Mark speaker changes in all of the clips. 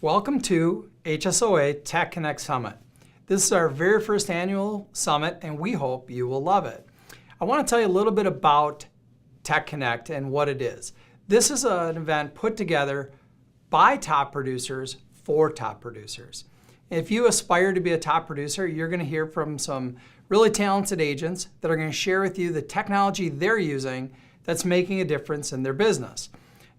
Speaker 1: Welcome to HSoA Tech Connect Summit. This is our very first annual summit, and we hope you will love it. I want to tell you a little bit about Tech Connect and what it is. This is an event put together by top producers for top producers. If you aspire to be a top producer, you're going to hear from some really talented agents that are going to share with you the technology they're using that's making a difference in their business.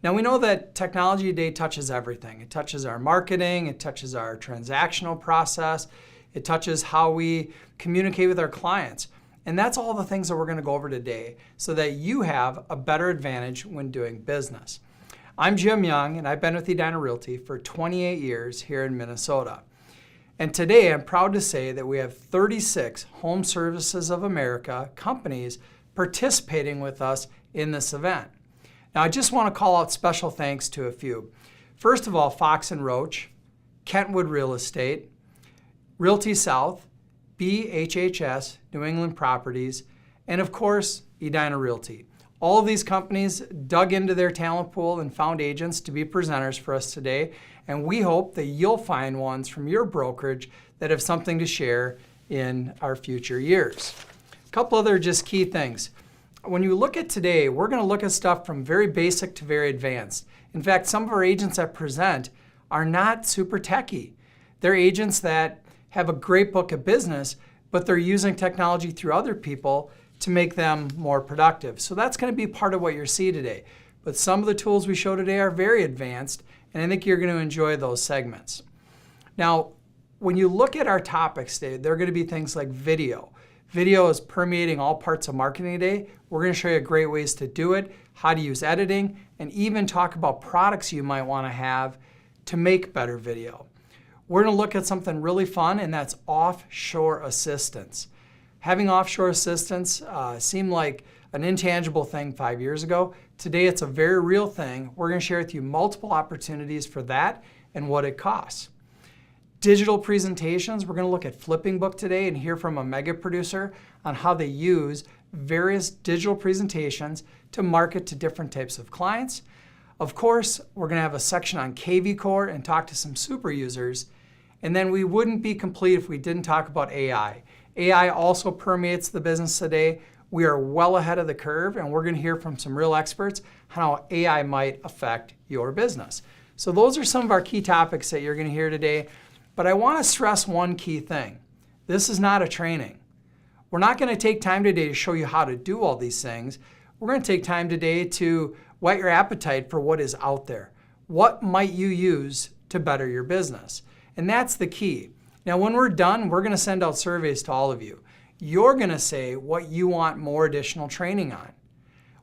Speaker 1: Now, we know that technology today touches everything. It touches our marketing, it touches our transactional process, it touches how we communicate with our clients. And that's all the things that we're going to go over today so that you have a better advantage when doing business. I'm Jim Young, and I've been with Edina Realty for 28 years here in Minnesota. And today I'm proud to say that we have 36 Home Services of America companies participating with us in this event. Now, I just want to call out special thanks to a few. First of all, Fox and Roach, Kentwood Real Estate, RealtySouth, BHHS, New England Properties, and of course, Edina Realty. All of these companies dug into their talent pool and found agents to be presenters for us today, and we hope that you'll find ones from your brokerage that have something to share in our future years. A couple other just key things. When you look at today, we're going to look at stuff from very basic to very advanced. In fact, some of our agents that present are not super techy. They're agents that have a great book of business, but they're using technology through other people to make them more productive. So that's going to be part of what you'll see today. But some of the tools we show today are very advanced, and I think you're going to enjoy those segments. Now, when you look at our topics today, there are going to be things like video. Video is permeating all parts of marketing today. We're going to show you great ways to do it, how to use editing, and even talk about products you might want to have to make better video. We're going to look at something really fun, and that's offshore assistance. Having offshore assistance seemed like an intangible thing 5 years ago. Today, it's a very real thing. We're going to share with you multiple opportunities for that and what it costs. Digital presentations, we're going to look at FlippingBook today and hear from a mega producer on how they use various digital presentations to market to different types of clients. Of course, we're going to have a section on kvCORE and talk to some super users. And then we wouldn't be complete if we didn't talk about AI. AI also permeates the business today. We are well ahead of the curve, and we're going to hear from some real experts on how AI might affect your business. So those are some of our key topics that you're going to hear today. But I want to stress one key thing. This is not a training. We're not going to take time today to show you how to do all these things. We're going to take time today to whet your appetite for what is out there. What might you use to better your business? And that's the key. Now, when we're done, we're going to send out surveys to all of you. You're going to say what you want more additional training on.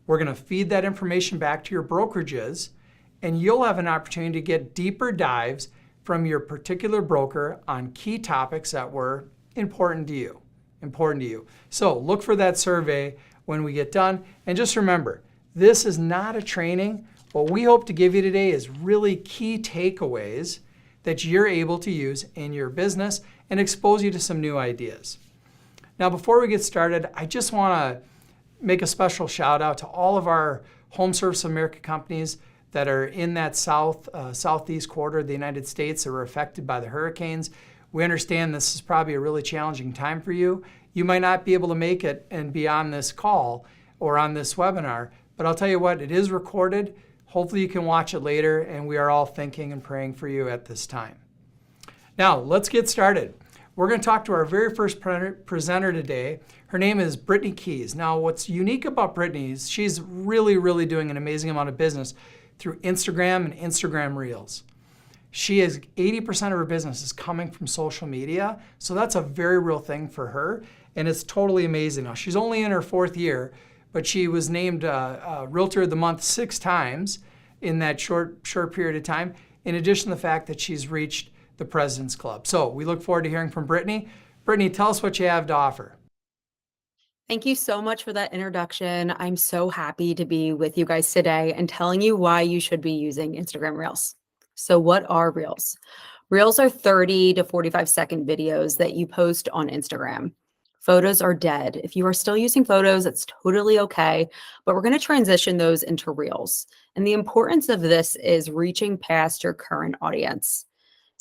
Speaker 1: We're going to feed that information back to your brokerages, and you'll have an opportunity to get deeper dives from your particular broker on key topics that were important to you. So look for that survey when we get done. And just remember, this is not a training. What we hope to give you today is really key takeaways that you're able to use in your business and expose you to some new ideas. Now, before we get started, I just want to make a special shout out to all of our Home Service of America companies that are in that southeast quarter of the United States that were affected by the hurricanes. We understand this is probably a really challenging time for you. You might not be able to make it and be on this call or on this webinar, but I'll tell you what, it is recorded. Hopefully you can watch it later, and we are all thinking and praying for you at this time. Now, let's get started. We're going to talk to our very first presenter today. Her name is Britny Keys. Now, what's unique about Britny is she's really doing an amazing amount of business through Instagram and Instagram Reels. She is 80% of her business is coming from social media, so that's a very real thing for her, and it's totally amazing. Now, she's only in her 4th year, but she was named Realtor of the Month 6 times in that short period of time, in addition to the fact that she's reached the President's Club. So we look forward to hearing from Britny. Britny, tell us what you have to offer.
Speaker 2: Thank you so much for that introduction. I'm so happy to be with you guys today and telling you why you should be using Instagram Reels. So what are Reels? Reels are 30 to 45-second videos that you post on Instagram. Photos are dead. If you are still using photos, it's totally okay, but we're going to transition those into Reels. And the importance of this is reaching past your current audience.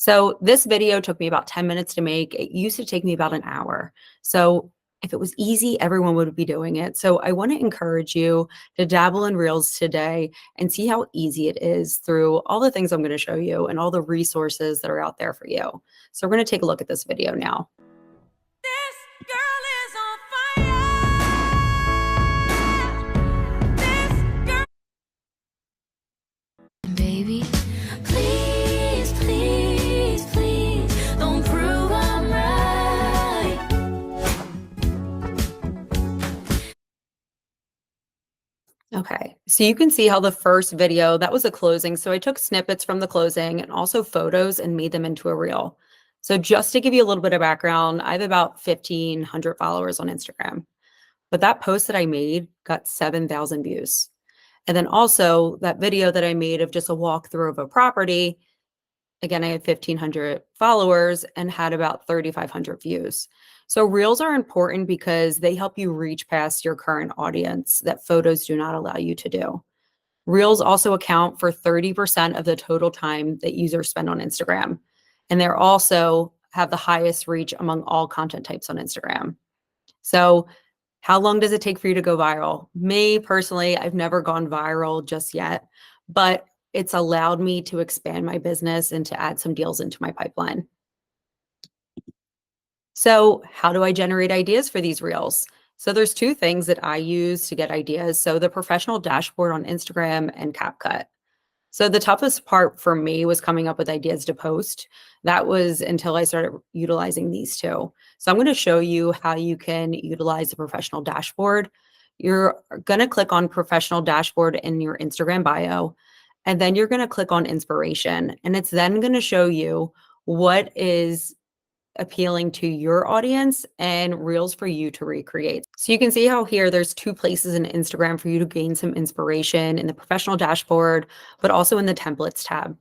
Speaker 2: So this video took me about 10 minutes to make. It used to take me about an hour. So if it was easy, everyone would be doing it. So I want to encourage you to dabble in Reels today and see how easy it is through all the things I'm going to show you and all the resources that are out there for you. So we're going to take a look at this video now.
Speaker 3: This girl is on fire. This girl. Baby, please, please, please, don't prove I'm right.
Speaker 2: Okay, so you can see how the first video, that was a closing. So I took snippets from the closing and also photos and made them into a reel. So just to give you a little bit of background, I have about 1,500 followers on Instagram, but that post that I made got 7,000 views. And then also that video that I made of just a walkthrough of a property, again, I had 1,500 followers and had about 3,500 views. So reels are important because they help you reach past your current audience that photos do not allow you to do. Reels also account for 30% of the total time that users spend on Instagram. And they're also have the highest reach among all content types on Instagram. So how long does it take for you to go viral? Me personally, I've never gone viral just yet, but it's allowed me to expand my business and to add some deals into my pipeline. So how do I generate ideas for these reels? So there's two things that I use to get ideas. So the professional dashboard on Instagram and CapCut. So the toughest part for me was coming up with ideas to post. That was until I started utilizing these two. So I'm going to show you how you can utilize the professional dashboard. You're going to click on professional dashboard in your Instagram bio, and then you're going to click on inspiration. And it's then going to show you what is appealing to your audience and reels for you to recreate. So you can see how here there's two places in Instagram for you to gain some inspiration in the professional dashboard, but also in the templates tab.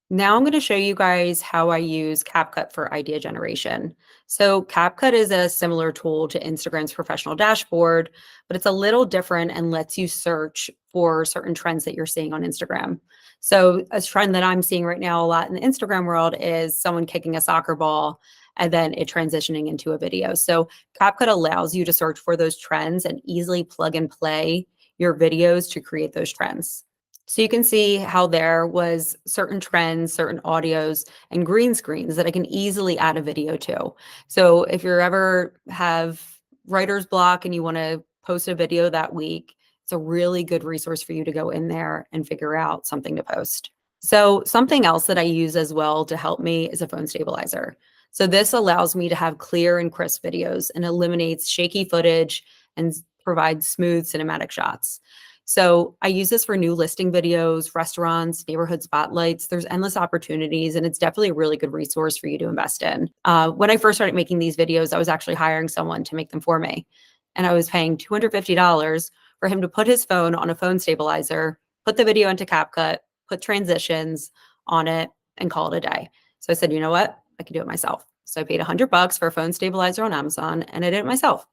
Speaker 2: Now I'm going to show you guys how I use CapCut for idea generation. So CapCut is a similar tool to Instagram's professional dashboard, but it's a little different and lets you search for certain trends that you're seeing on Instagram. So a trend that I'm seeing right now a lot in the Instagram world is someone kicking a soccer ball and then it transitioning into a video. So CapCut allows you to search for those trends and easily plug and play your videos to create those trends. So you can see how there was certain trends, certain audios, and green screens that I can easily add a video to. So if you're ever have writer's block and you want to post a video that week, it's a really good resource for you to go in there and figure out something to post. So something else that I use as well to help me is a phone stabilizer. So this allows me to have clear and crisp videos and eliminates shaky footage and provides smooth cinematic shots. So I use this for new listing videos, restaurants, neighborhood spotlights. There's endless opportunities, and it's definitely a really good resource for you to invest in. When I first started making these videos, I was actually hiring someone to make them for me. And I was paying $250 for him to put his phone on a phone stabilizer, put the video into CapCut, put transitions on it, and call it a day. So I said, you know what? I can do it myself. So I paid $100 for a phone stabilizer on Amazon, and I did it myself.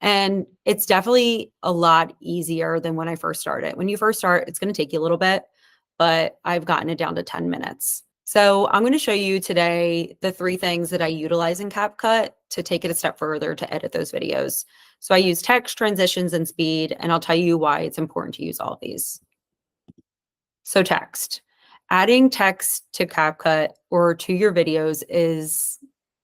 Speaker 2: And it's definitely a lot easier than when I first started. When you first start, it's going to take you a little bit, but I've gotten it down to 10 minutes. So I'm going to show you today the 3 things that I utilize in CapCut to take it a step further to edit those videos. So I use text, transitions, and speed, and I'll tell you why it's important to use all of these. So text. Adding text to CapCut or to your videos is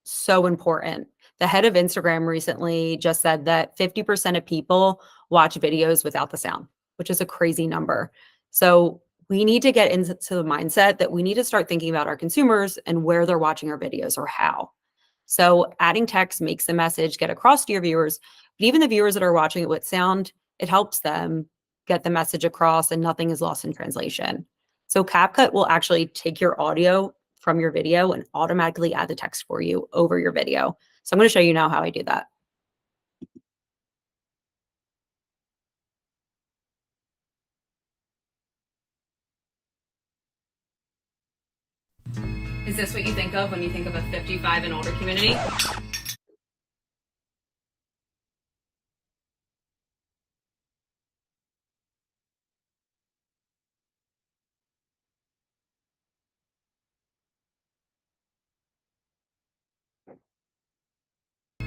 Speaker 2: so important. The head of Instagram recently just said that 50% of people watch videos without the sound, which is a crazy number. So we need to get into the mindset that we need to start thinking about our consumers and where they're watching our videos or how. So adding text makes the message get across to your viewers, but even the viewers that are watching it with sound, it helps them get the message across and nothing is lost in translation. So CapCut will actually take your audio from your video and automatically add the text for you over your video. So I'm going to show you now how I do that. Is this what you think of when you think of a 55 and older community?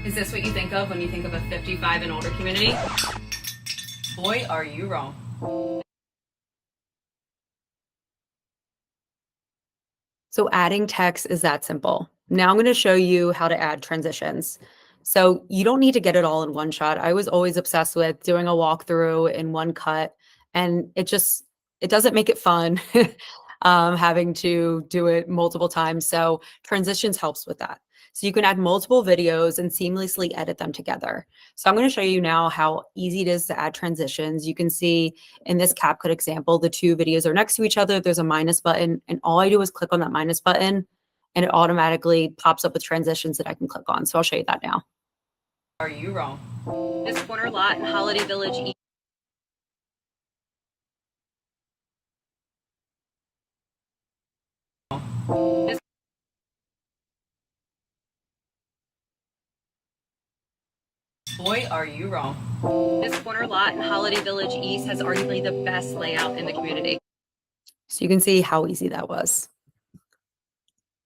Speaker 2: Is this what you think of when you think of a 55 and older community? Boy, are you wrong. So adding text is that simple. Now I'm going to show you how to add transitions. So you don't need to get it all in one shot. I was always obsessed with doing a walkthrough in one cut, and it doesn't make it fun having to do it multiple times. So transitions helps with that. So you can add multiple videos and seamlessly edit them together. So I'm going to show you now how easy it is to add transitions. You can see in this CapCut example, the two videos are next to each other. There's a minus button, and all I do is click on that minus button, and it automatically pops up with transitions that I can click on. So I'll show you that now. Are you wrong? This corner lot in Holiday Village. Boy, are you wrong. This corner lot in Holiday Village East has arguably the best layout in the community. So you can see how easy that was.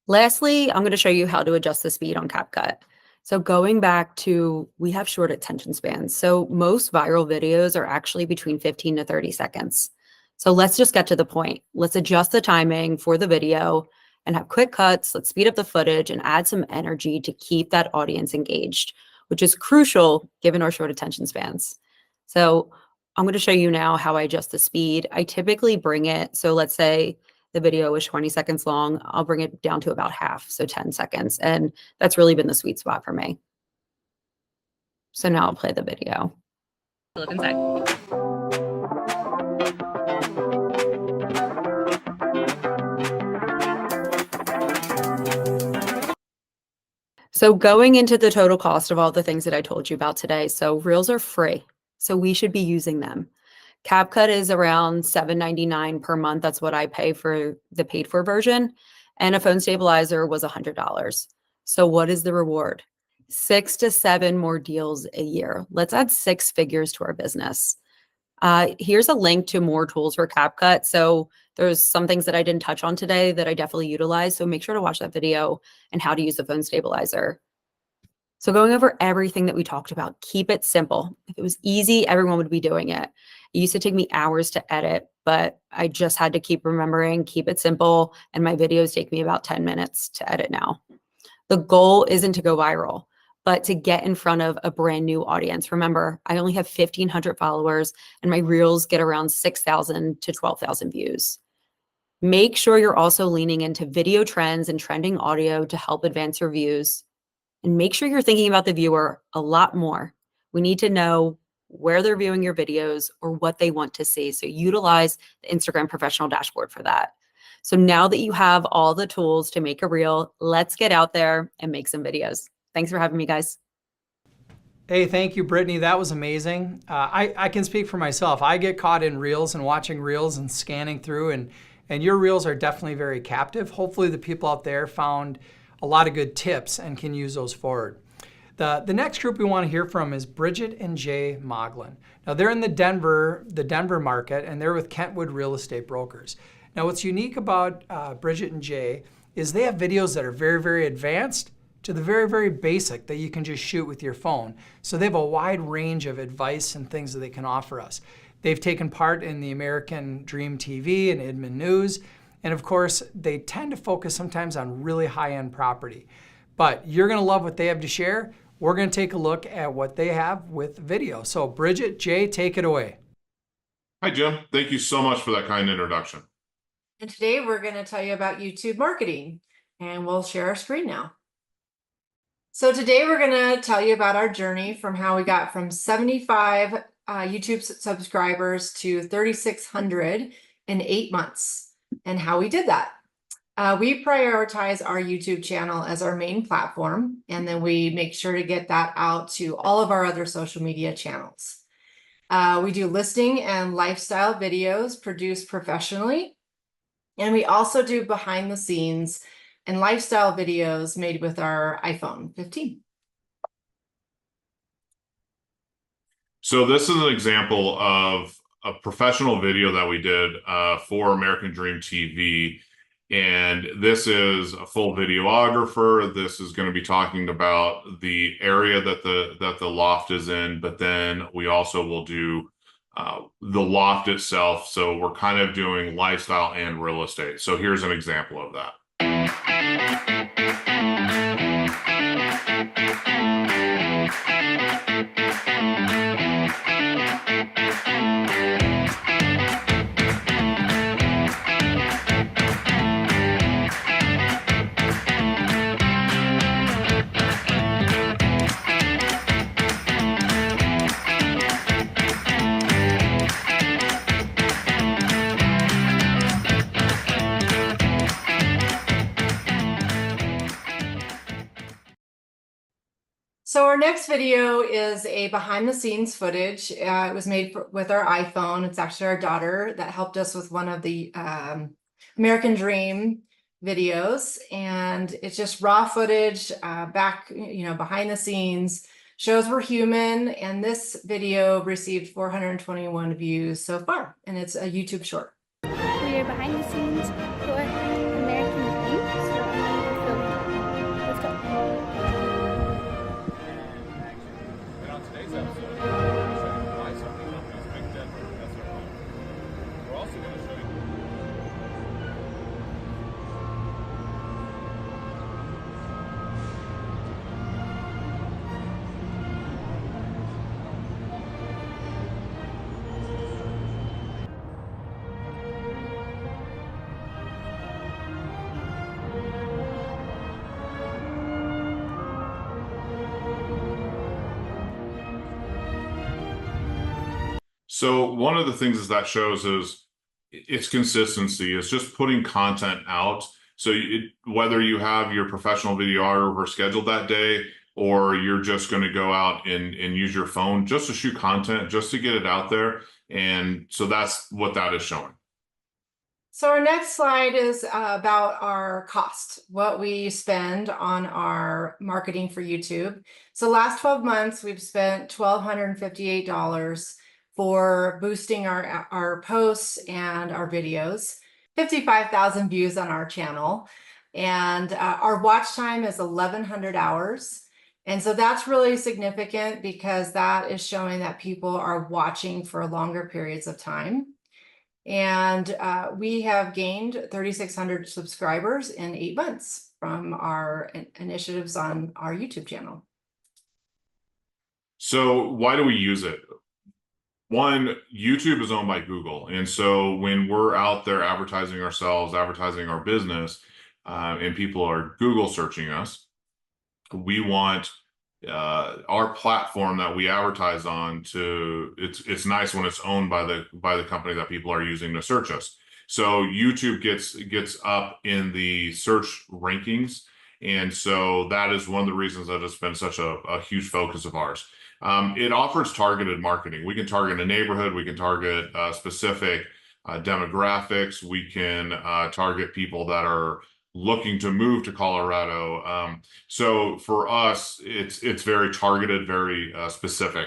Speaker 2: Lastly, I'm going to show you how to adjust the speed on CapCut. So going back to, we have short attention spans. So most viral videos are actually between 15 to 30 seconds. So let's just get to the point. Let's adjust the timing for the video and have quick cuts. Let's speed up the footage and add some energy to keep that audience engaged, which is crucial given our short attention spans. So I'm going to show you now how I adjust the speed. I typically bring it, so let's say the video is 20 seconds long, I'll bring it down to about half, so 10 seconds. And that's really been the sweet spot for me. So now I'll play the video. Look inside. So going into the total cost of all the things that I told you about today. So Reels are free, so we should be using them. CapCut is around $7.99 per month. That's what I pay for the paid for version. And a phone stabilizer was $100. So what is the reward? 6 to 7 more deals a year. Let's add 6 figures to our business. Here's a link to more tools for CapCut. So there's some things that I didn't touch on today that I definitely utilize. So make sure to watch that video and how to use the phone stabilizer. So going over everything that we talked about, keep it simple. If it was easy, everyone would be doing it. It used to take me hours to edit, but I just had to keep remembering, keep it simple. And my videos take me about 10 minutes to edit now. The goal isn't to go viral, but to get in front of a brand new audience. Remember, I only have 1,500 followers and my reels get around 6,000 to 12,000 views. Make sure you're also leaning into video trends and trending audio to help advance your views. And make sure you're thinking about the viewer a lot more. We need to know where they're viewing your videos or what they want to see. So utilize the Instagram professional dashboard for that. So now that you have all the tools to make a reel, let's get out there and make some videos. Thanks for having me, guys.
Speaker 1: Hey, thank you, Britny. That was amazing. I can speak for myself. I get caught in reels and watching reels and scanning through, and your reels are definitely very captive. Hopefully the people out there found a lot of good tips and can use those forward. The next group we want to hear from is Bridget and Jay Modglin. Now they're in the Denver market, and they're with Kentwood Real Estate Brokers. Now what's unique about Bridget and Jay is they have videos that are very, very advanced to the very, very basic that you can just shoot with your phone. So they have a wide range of advice and things that they can offer us. They've taken part in the American Dream TV and Inman News. And of course, they tend to focus sometimes on really high-end property. But you're gonna love what they have to share. We're gonna take a look at what they have with video. So Bridget, Jay, take it away.
Speaker 4: Hi, Jim. Thank you so much for that kind introduction.
Speaker 5: And today we're going to tell you about YouTube marketing, and we'll share our screen now. So today we're going to tell you about our journey from how we got from 75 YouTube subscribers to 3,600 in 8 months and how we did that. We prioritize our YouTube channel as our main platform, and then we make sure to get that out to all of our other social media channels. We do listing and lifestyle videos produced professionally. And we also do behind the scenes and lifestyle videos made with our iPhone 15.
Speaker 4: So this is an example of a professional video that we did for American Dream TV And this is a full videographer. This is going to be talking about the area that the loft is in, but then we also will do the loft itself. So we're kind of doing lifestyle and real estate. So here's an example of that.
Speaker 5: So our next video is a behind the scenes footage. It was made with our iPhone. It's actually our daughter that helped us with one of the American Dream videos. And it's just raw footage back, behind the scenes, shows we're human. And this video received 421 views so far. And it's a YouTube short.
Speaker 6: We are behind the scenes for American Dream, so I'm going to film it. Let's go.
Speaker 7: And on today's episode, we're going to show you why so many companies pick Denver as their home. We're also going to show you
Speaker 4: So one of the things that shows is its consistency. It's just putting content out. So whether you have your professional videographer scheduled that day, or you're just going to go out and use your phone just to shoot content, just to get it out there. And so that's what that is showing.
Speaker 5: So our next slide is about our cost, what we spend on our marketing for YouTube. So last 12 months, we've spent $1,258 for boosting our posts and our videos, 55,000 views on our channel. And our watch time is 1,100 hours. And so that's really significant because that is showing that people are watching for longer periods of time. And we have gained 3,600 subscribers in 8 months from our initiatives on our YouTube channel.
Speaker 4: So why do we use it? One, YouTube is owned by Google. And so when we're out there advertising ourselves, advertising our business, and people are Google searching us, we want our platform that we advertise on to, it's nice when it's owned by the company that people are using to search us. So YouTube gets up in the search rankings. And so that is one of the reasons that it's been such a huge focus of ours. It offers targeted marketing. We can target a neighborhood, we can target specific demographics, we can target people that are looking to move to Colorado. So for us, it's very targeted, very specific.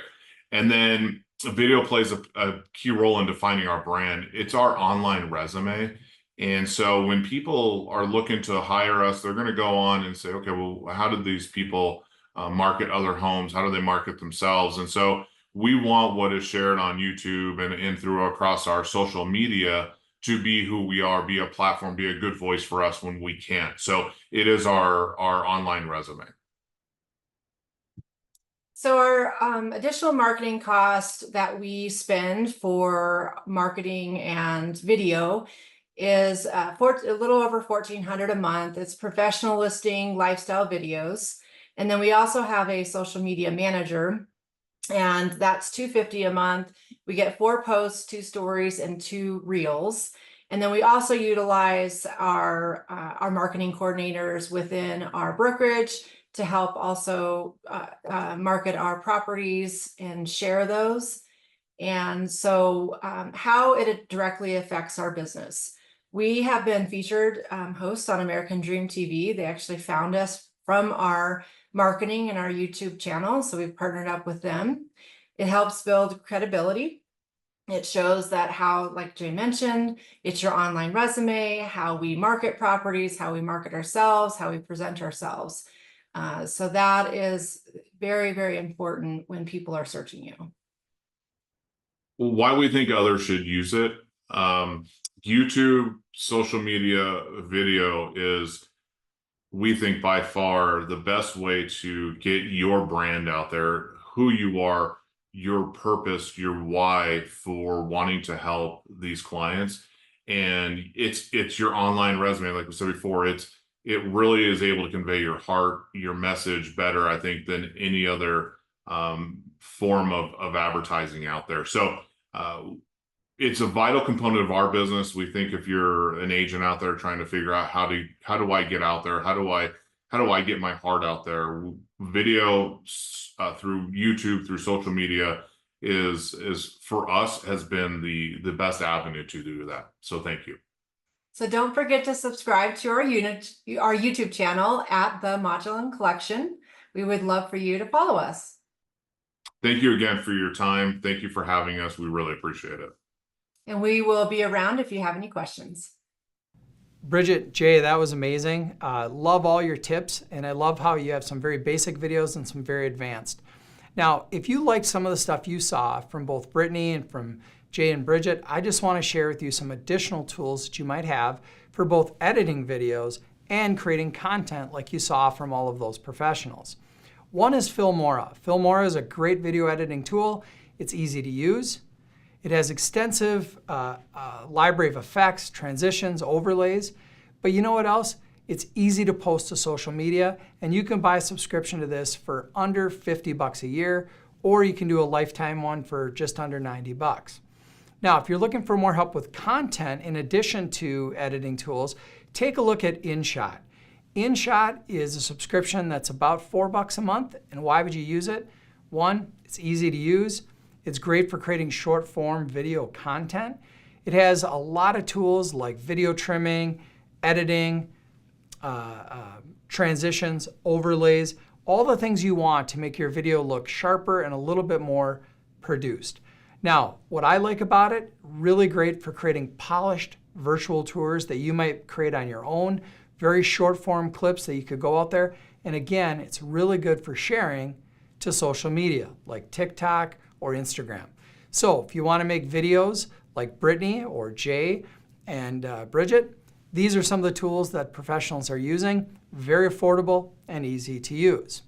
Speaker 4: And then video plays a key role in defining our brand. It's our online resume. And so when people are looking to hire us, they're going to go on and say, okay, well, how did these people market other homes? How do they market themselves? And so we want what is shared on YouTube and through across our social media to be who we are, be a platform, be a good voice for us when we can't. So it is our online resume.
Speaker 5: So our additional marketing cost that we spend for marketing and video is a little over $1,400 a month. It's professional listing, lifestyle videos. And then we also have a social media manager, and that's $250 a month. We get 4 posts, 2 stories, and 2 reels. And then we also utilize our marketing coordinators within our brokerage to help also market our properties and share those. And so how it directly affects our business. We have been featured hosts on American Dream TV. They actually found us from our marketing and our YouTube channel. So we've partnered up with them. It helps build credibility. It shows that how, like Jay mentioned, it's your online resume, how we market properties, how we market ourselves, how we present ourselves. So that is very, very important when people are searching you.
Speaker 4: Why we think others should use it. YouTube, social media, video is, we think, by far the best way to get your brand out there, who you are, your purpose, your why for wanting to help these clients. And it's your online resume, like we said before. It really is able to convey your heart, your message better, I think, than any other form of advertising out there. So it's a vital component of our business. We think if you're an agent out there trying to figure out how do I get out there, how do I get my heart out there, video through YouTube, through social media is for us has been the best avenue to do that. So thank you.
Speaker 5: So don't forget to subscribe to our YouTube channel at the Modglin Collection. We would love for you to follow us.
Speaker 4: Thank you again for your time. Thank you for having us. We really appreciate it.
Speaker 5: And we will be around if you have any questions.
Speaker 1: Bridget, Jay, that was amazing. Love all your tips, and I love how you have some very basic videos and some very advanced. Now, if you like some of the stuff you saw from both Britny and from Jay and Bridget, I just want to share with you some additional tools that you might have for both editing videos and creating content like you saw from all of those professionals. One is Filmora. Filmora is a great video editing tool. It's easy to use. It has extensive library of effects, transitions, overlays. But you know what else? It's easy to post to social media, and you can buy a subscription to this for under $50 a year, or you can do a lifetime one for just under $90. Now, if you're looking for more help with content in addition to editing tools, take a look at InShot. InShot is a subscription that's about $4 a month, and why would you use it? One, it's easy to use. It's great for creating short form video content. It has a lot of tools like video trimming, editing, transitions, overlays, all the things you want to make your video look sharper and a little bit more produced. Now, what I like about it, really great for creating polished virtual tours that you might create on your own, very short form clips that you could go out there. And again, it's really good for sharing to social media like TikTok or Instagram. So if you want to make videos like Britny or Jay and Bridget, these are some of the tools that professionals are using, very affordable and easy to use.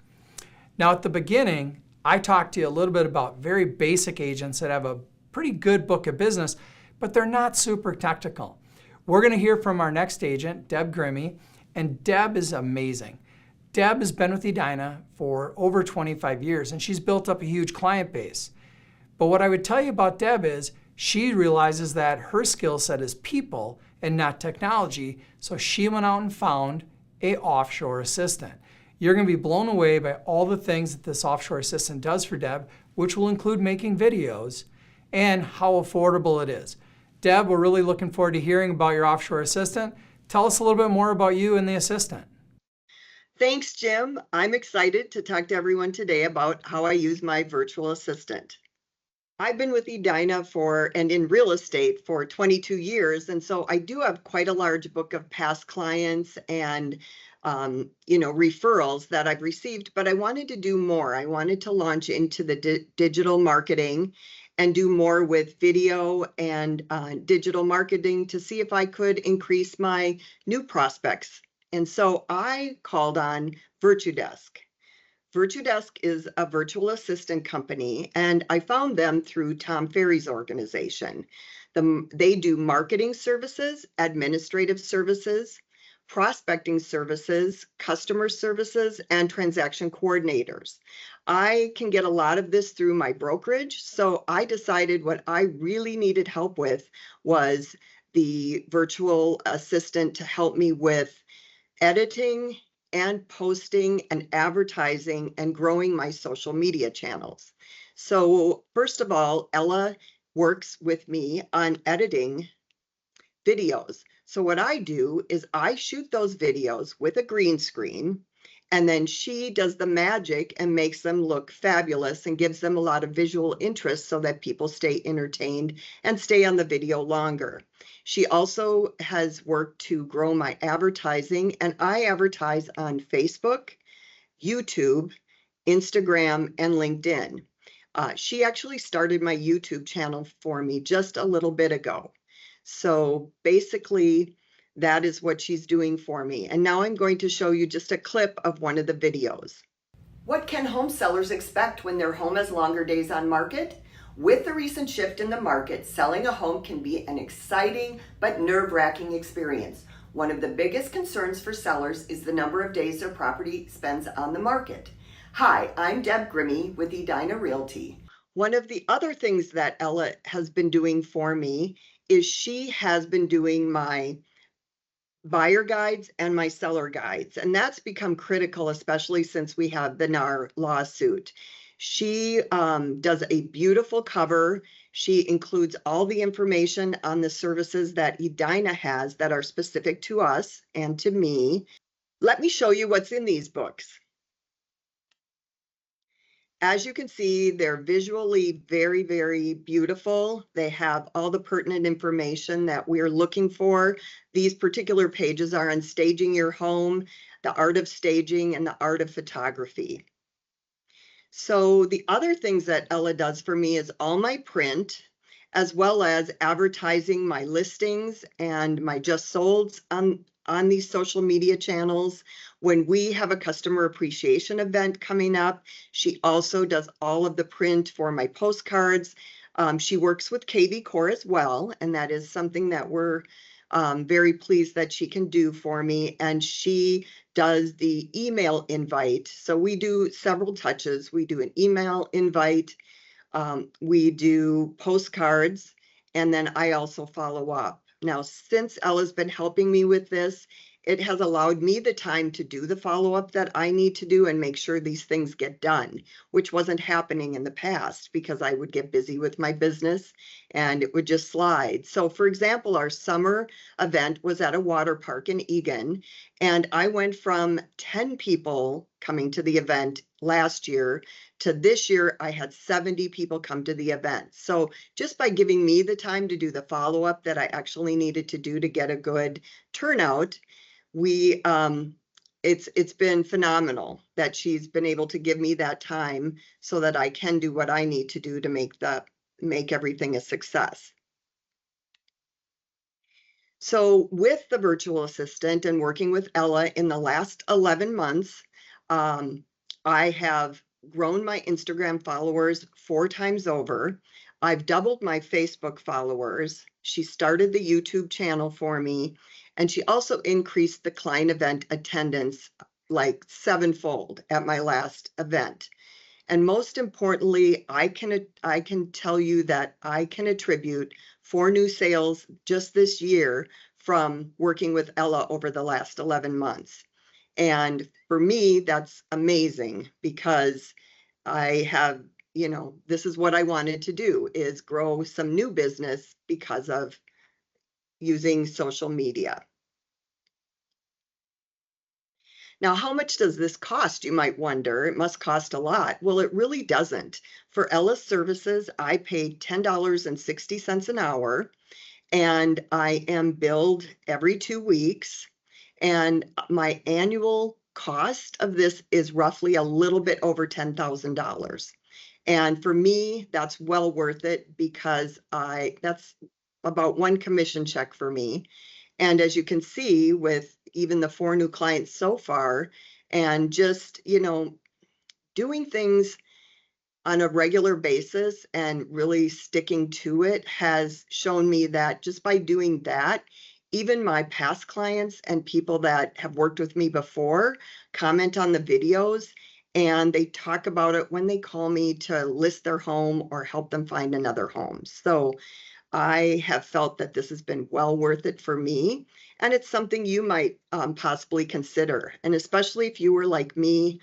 Speaker 1: Now at the beginning, I talked to you a little bit about very basic agents that have a pretty good book of business, but they're not super technical. We're going to hear from our next agent, Deb Grimme, and Deb is amazing. Deb has been with Edina for over 25 years, and she's built up a huge client base. But what I would tell you about Deb is she realizes that her skill set is people and not technology, so she went out and found an offshore assistant. You're going to be blown away by all the things that this offshore assistant does for Deb, which will include making videos and how affordable it is. Deb, we're really looking forward to hearing about your offshore assistant. Tell us a little bit more about you and the assistant.
Speaker 8: Thanks, Jim. I'm excited to talk to everyone today about how I use my virtual assistant. I've been with Edina and in real estate for 22 years, and so I do have quite a large book of past clients and referrals that I've received, but I wanted to do more. I wanted to launch into the digital marketing and do more with video and digital marketing to see if I could increase my new prospects. And so I called on Virtudesk. Virtudesk is a virtual assistant company, and I found them through Tom Ferry's organization. They do marketing services, administrative services, prospecting services, customer services, and transaction coordinators. I can get a lot of this through my brokerage, so I decided what I really needed help with was the virtual assistant to help me with editing and posting and advertising and growing my social media channels. So first of all, Ella works with me on editing videos. So what I do is I shoot those videos with a green screen And then she does the magic and makes them look fabulous and gives them a lot of visual interest so that people stay entertained and stay on the video longer. She also has worked to grow my advertising, and I advertise on Facebook, YouTube, Instagram, and LinkedIn. She actually started my YouTube channel for me just a little bit ago. So basically, that is what she's doing for me. And now I'm going to show you just a clip of one of the videos. What can home sellers expect when their home has longer days on market? With the recent shift in the market, selling a home can be an exciting but nerve-wracking experience. One of the biggest concerns for sellers is the number of days their property spends on the market. Hi, I'm Deb Grimme with Edina Realty. One of the other things that Ella has been doing for me is she has been doing my buyer guides and my seller guides. And that's become critical, especially since we have the NAR lawsuit. She does a beautiful cover. She includes all the information on the services that Edina has that are specific to us and to me. Let me show you what's in these books. As you can see, they're visually very, very beautiful. They have all the pertinent information that we're looking for. These particular pages are on staging your home, the art of staging, and the art of photography. So the other things that Ella does for me is all my print, as well as advertising my listings and my just solds on these social media channels. When we have a customer appreciation event coming up, she also does all of the print for my postcards. She works with kvCORE as well, and that is something that we're very pleased that she can do for me. And she does the email invite. So we do several touches. We do an email invite, we do postcards, and then I also follow up. Now, since Ella's been helping me with this, it has allowed me the time to do the follow-up that I need to do and make sure these things get done, which wasn't happening in the past because I would get busy with my business and it would just slide. So for example, our summer event was at a water park in Egan, and I went from 10 people coming to the event last year to this year, I had 70 people come to the event. So just by giving me the time to do the follow-up that I actually needed to do to get a good turnout, it's been phenomenal that she's been able to give me that time so that I can do what I need to do to make everything a success. So with the virtual assistant and working with Ella in the last 11 months, I have grown my Instagram followers 4 times over. I've doubled my Facebook followers. She started the YouTube channel for me, and she also increased the client event attendance like 7-fold at my last event. And most importantly, I can tell you that I can attribute 4 new sales just this year from working with Ella over the last 11 months. And for me, that's amazing because I have, this is what I wanted to do, is grow some new business because of using social media. Now, how much does this cost? You might wonder. It must cost a lot. Well, it really doesn't. For Ella's services, I paid $10.60 an hour, and I am billed every 2 weeks. And my annual cost of this is roughly a little bit over $10,000. And for me, that's well worth it because that's about 1 commission check for me. And as you can see, with even the 4 new clients so far, and just, doing things on a regular basis and really sticking to it has shown me that just by doing that, even my past clients and people that have worked with me before comment on the videos, and they talk about it when they call me to list their home or help them find another home. So I have felt that this has been well worth it for me, and it's something you might possibly consider. And especially if you were like me,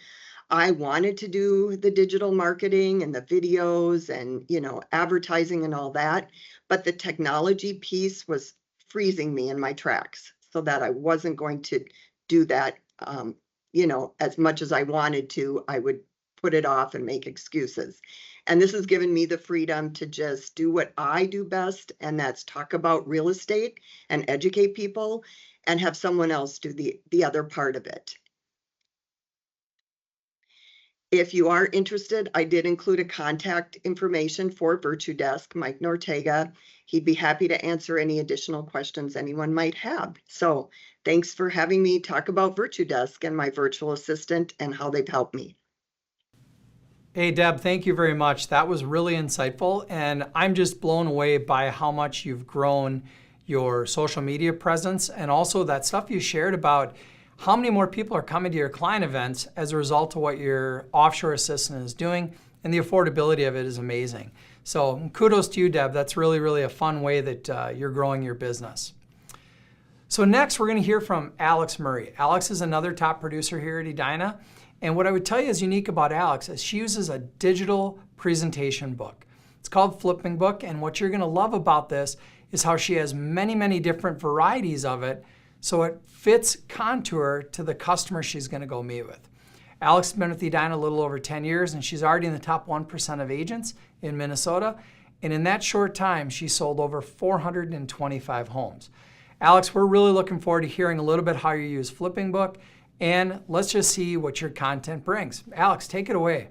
Speaker 8: I wanted to do the digital marketing and the videos and, advertising and all that, but the technology piece was freezing me in my tracks so that I wasn't going to do that as much as I wanted to, I would put it off and make excuses. And this has given me the freedom to just do what I do best, and that's talk about real estate and educate people, and have someone else do the other part of it. If you are interested, I did include a contact information for Virtudesk, Mike Nortega. He'd be happy to answer any additional questions anyone might have. So thanks for having me talk about Virtudesk and my virtual assistant and how they've helped me.
Speaker 1: Hey, Deb, thank you very much. That was really insightful. And I'm just blown away by how much you've grown your social media presence, and also that stuff you shared about how many more people are coming to your client events as a result of what your offshore assistant is doing, and the affordability of it is amazing. So kudos to you, Deb. That's really, really a fun way that you're growing your business. So next, we're going to hear from Alex Murray. Alex is another top producer here at Edina. And what I would tell you is unique about Alex is she uses a digital presentation book. It's called FlippingBook, and what you're going to love about this is how she has many, many different varieties of it, so it fits contour to the customer she's going to go meet with. Alex has been with Edina a little over 10 years, and she's already in the top 1% of agents in Minnesota. And in that short time, she sold over 425 homes. Alex, we're really looking forward to hearing a little bit how you use FlippingBook, and let's just see what your content brings. Alex, take it away.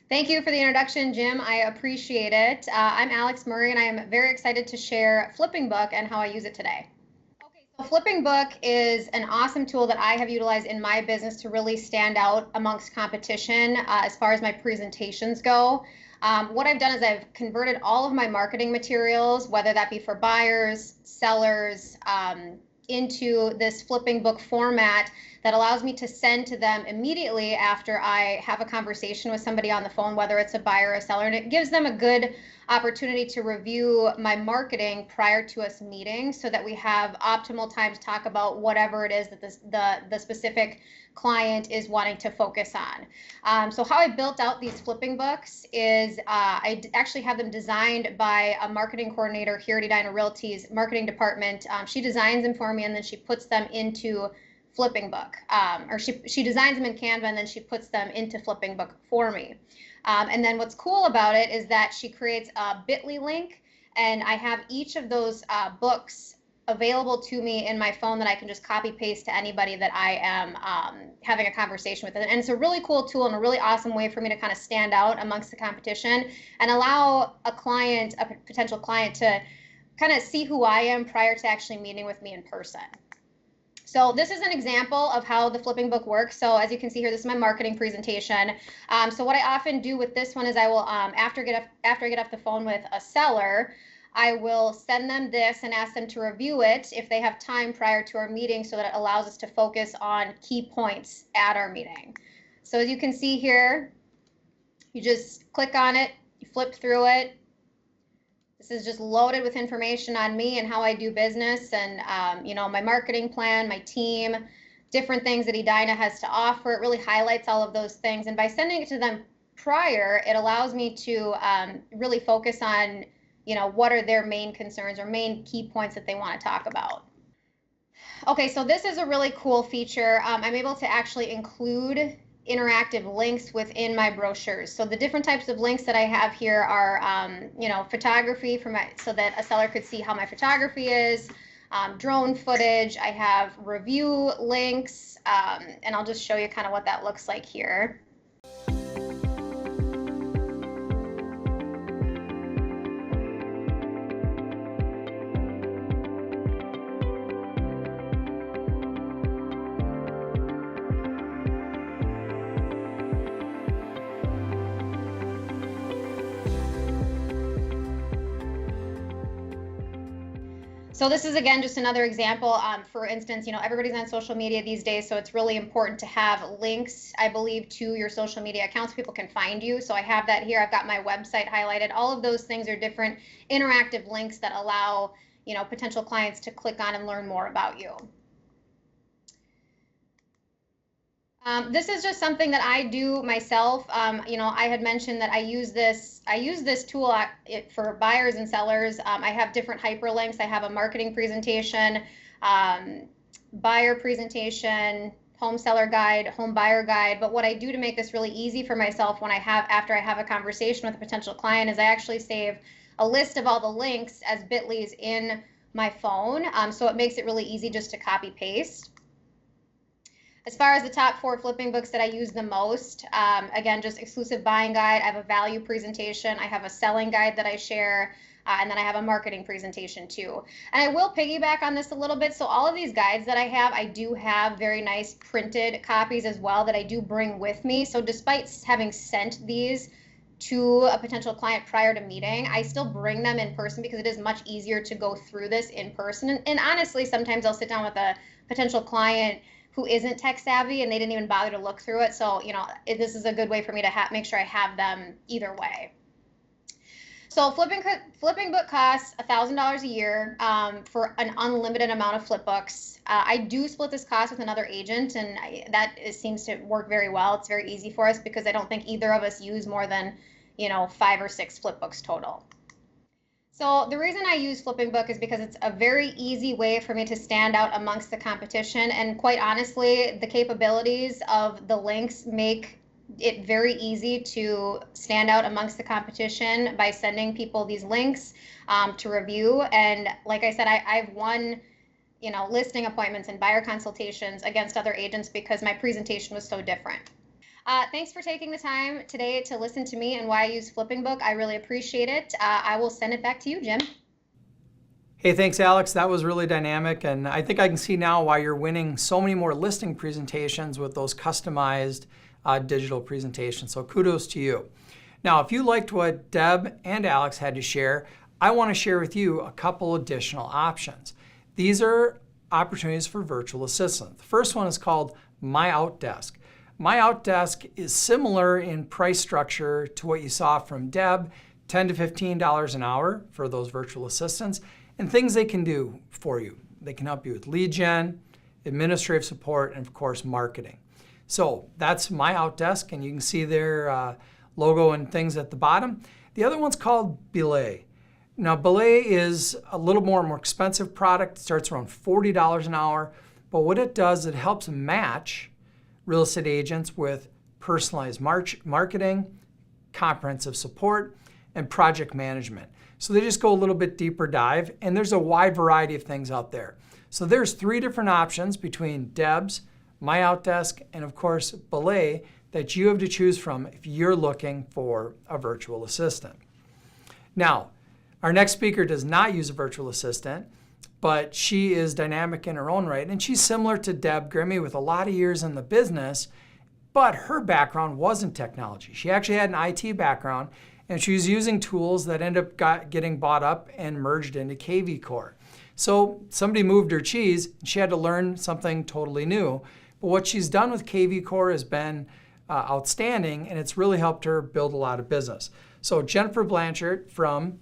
Speaker 9: Thank you for the introduction, Jim. I appreciate it. I'm Alex Murray, and I am very excited to share FlippingBook and how I use it today. So FlippingBook is an awesome tool that I have utilized in my business to really stand out amongst competition as far as my presentations go. What I've done is I've converted all of my marketing materials, whether that be for buyers, sellers, into this FlippingBook format that allows me to send to them immediately after I have a conversation with somebody on the phone, whether it's a buyer or a seller, and it gives them a good opportunity to review my marketing prior to us meeting so that we have optimal time to talk about whatever it is that the specific client is wanting to focus on. So how I built out these FlippingBooks is I actually have them designed by a marketing coordinator here at Edina Realty's marketing department. She designs them for me, and then she puts them into FlippingBook, or she designs them in Canva, and then she puts them into FlippingBook for me. And then what's cool about it is that she creates a bit.ly link, and I have each of those books available to me in my phone that I can just copy paste to anybody that I am having a conversation with. And it's a really cool tool and a really awesome way for me to kind of stand out amongst the competition and allow a potential client to kind of see who I am prior to actually meeting with me in person. So this is an example of how the FlippingBook works. So as you can see here, this is my marketing presentation. So what I often do with this one is I will, after I get off the phone with a seller, I will send them this and ask them to review it if they have time prior to our meeting so that it allows us to focus on key points at our meeting. So as you can see here, you just click on it, you flip through it. This is just loaded with information on me and how I do business and, my marketing plan, my team, different things that Edina has to offer. It really highlights all of those things. And by sending it to them prior, it allows me to really focus on, what are their main concerns or main key points that they want to talk about. Okay, so this is a really cool feature. I'm able to actually include interactive links within my brochures. So the different types of links that I have here are, photography so that a seller could see how my photography is, drone footage. I have review links, and I'll just show you kind of what that looks like here. So this is, again, just another example. For instance, everybody's on social media these days, so it's really important to have links, I believe, to your social media accounts so people can find you. So I have that here. I've got my website highlighted. All of those things are different interactive links that allow, potential clients to click on and learn more about you. This is just something that I do myself. I had mentioned that I use this tool for buyers and sellers. I have different hyperlinks. I have a marketing presentation, buyer presentation, home seller guide, home buyer guide. But what I do to make this really easy for myself after I have a conversation with a potential client is I actually save a list of all the links as bit.lys in my phone. So it makes it really easy just to copy paste. As far as the top 4 flipping books that I use the most, again, just exclusive buying guide. I have a value presentation. I have a selling guide that I share. And then I have a marketing presentation too. And I will piggyback on this a little bit. So all of these guides that I have, I do have very nice printed copies as well that I do bring with me. So despite having sent these to a potential client prior to meeting, I still bring them in person because it is much easier to go through this in person. And honestly, sometimes I'll sit down with a potential client who isn't tech savvy and they didn't even bother to look through it. So, this is a good way for me to make sure I have them either way. So FlippingBook costs $1,000 a year for an unlimited amount of flip books. I do split this cost with another agent, and that seems to work very well. It's very easy for us because I don't think either of us use more than 5 or 6 flip books total. So the reason I use FlippingBook is because it's a very easy way for me to stand out amongst the competition, and quite honestly, the capabilities of the links make it very easy to stand out amongst the competition by sending people these links to review. And like I said, I've won listing appointments and buyer consultations against other agents because my presentation was so different. Thanks for taking the time today to listen to me and why I use FlippingBook. I really appreciate it. I will send it back to you, Jim.
Speaker 1: Hey, thanks, Alex. That was really dynamic. And I think I can see now why you're winning so many more listing presentations with those customized digital presentations. So kudos to you. Now, if you liked what Deb and Alex had to share, I want to share with you a couple additional options. These are opportunities for virtual assistants. The first one is called My Outdesk. My Outdesk is similar in price structure to what you saw from Deb, $10 to $15 an hour for those virtual assistants, and things they can do for you. They can help you with lead gen, administrative support, and of course, marketing. So that's My Outdesk, and you can see their logo and things at the bottom. The other one's called Belay. Now, Belay is a little more expensive product. It starts around $40 an hour, but what it does, it helps match real estate agents with personalized marketing, comprehensive support, and project management. So they just go a little bit deeper dive, and there's a wide variety of things out there. So there's 3 different options between Deb's, My Outdesk, and of course, Belay that you have to choose from if you're looking for a virtual assistant. Now, our next speaker does not use a virtual assistant, but she is dynamic in her own right, and she's similar to Deb Grimme with a lot of years in the business, but her background wasn't technology. She actually had an IT background, and she was using tools that ended up getting bought up and merged into kvCORE. So somebody moved her cheese, and she had to learn something totally new. But what she's done with kvCORE has been outstanding, and it's really helped her build a lot of business. So Jennifer Blanchard from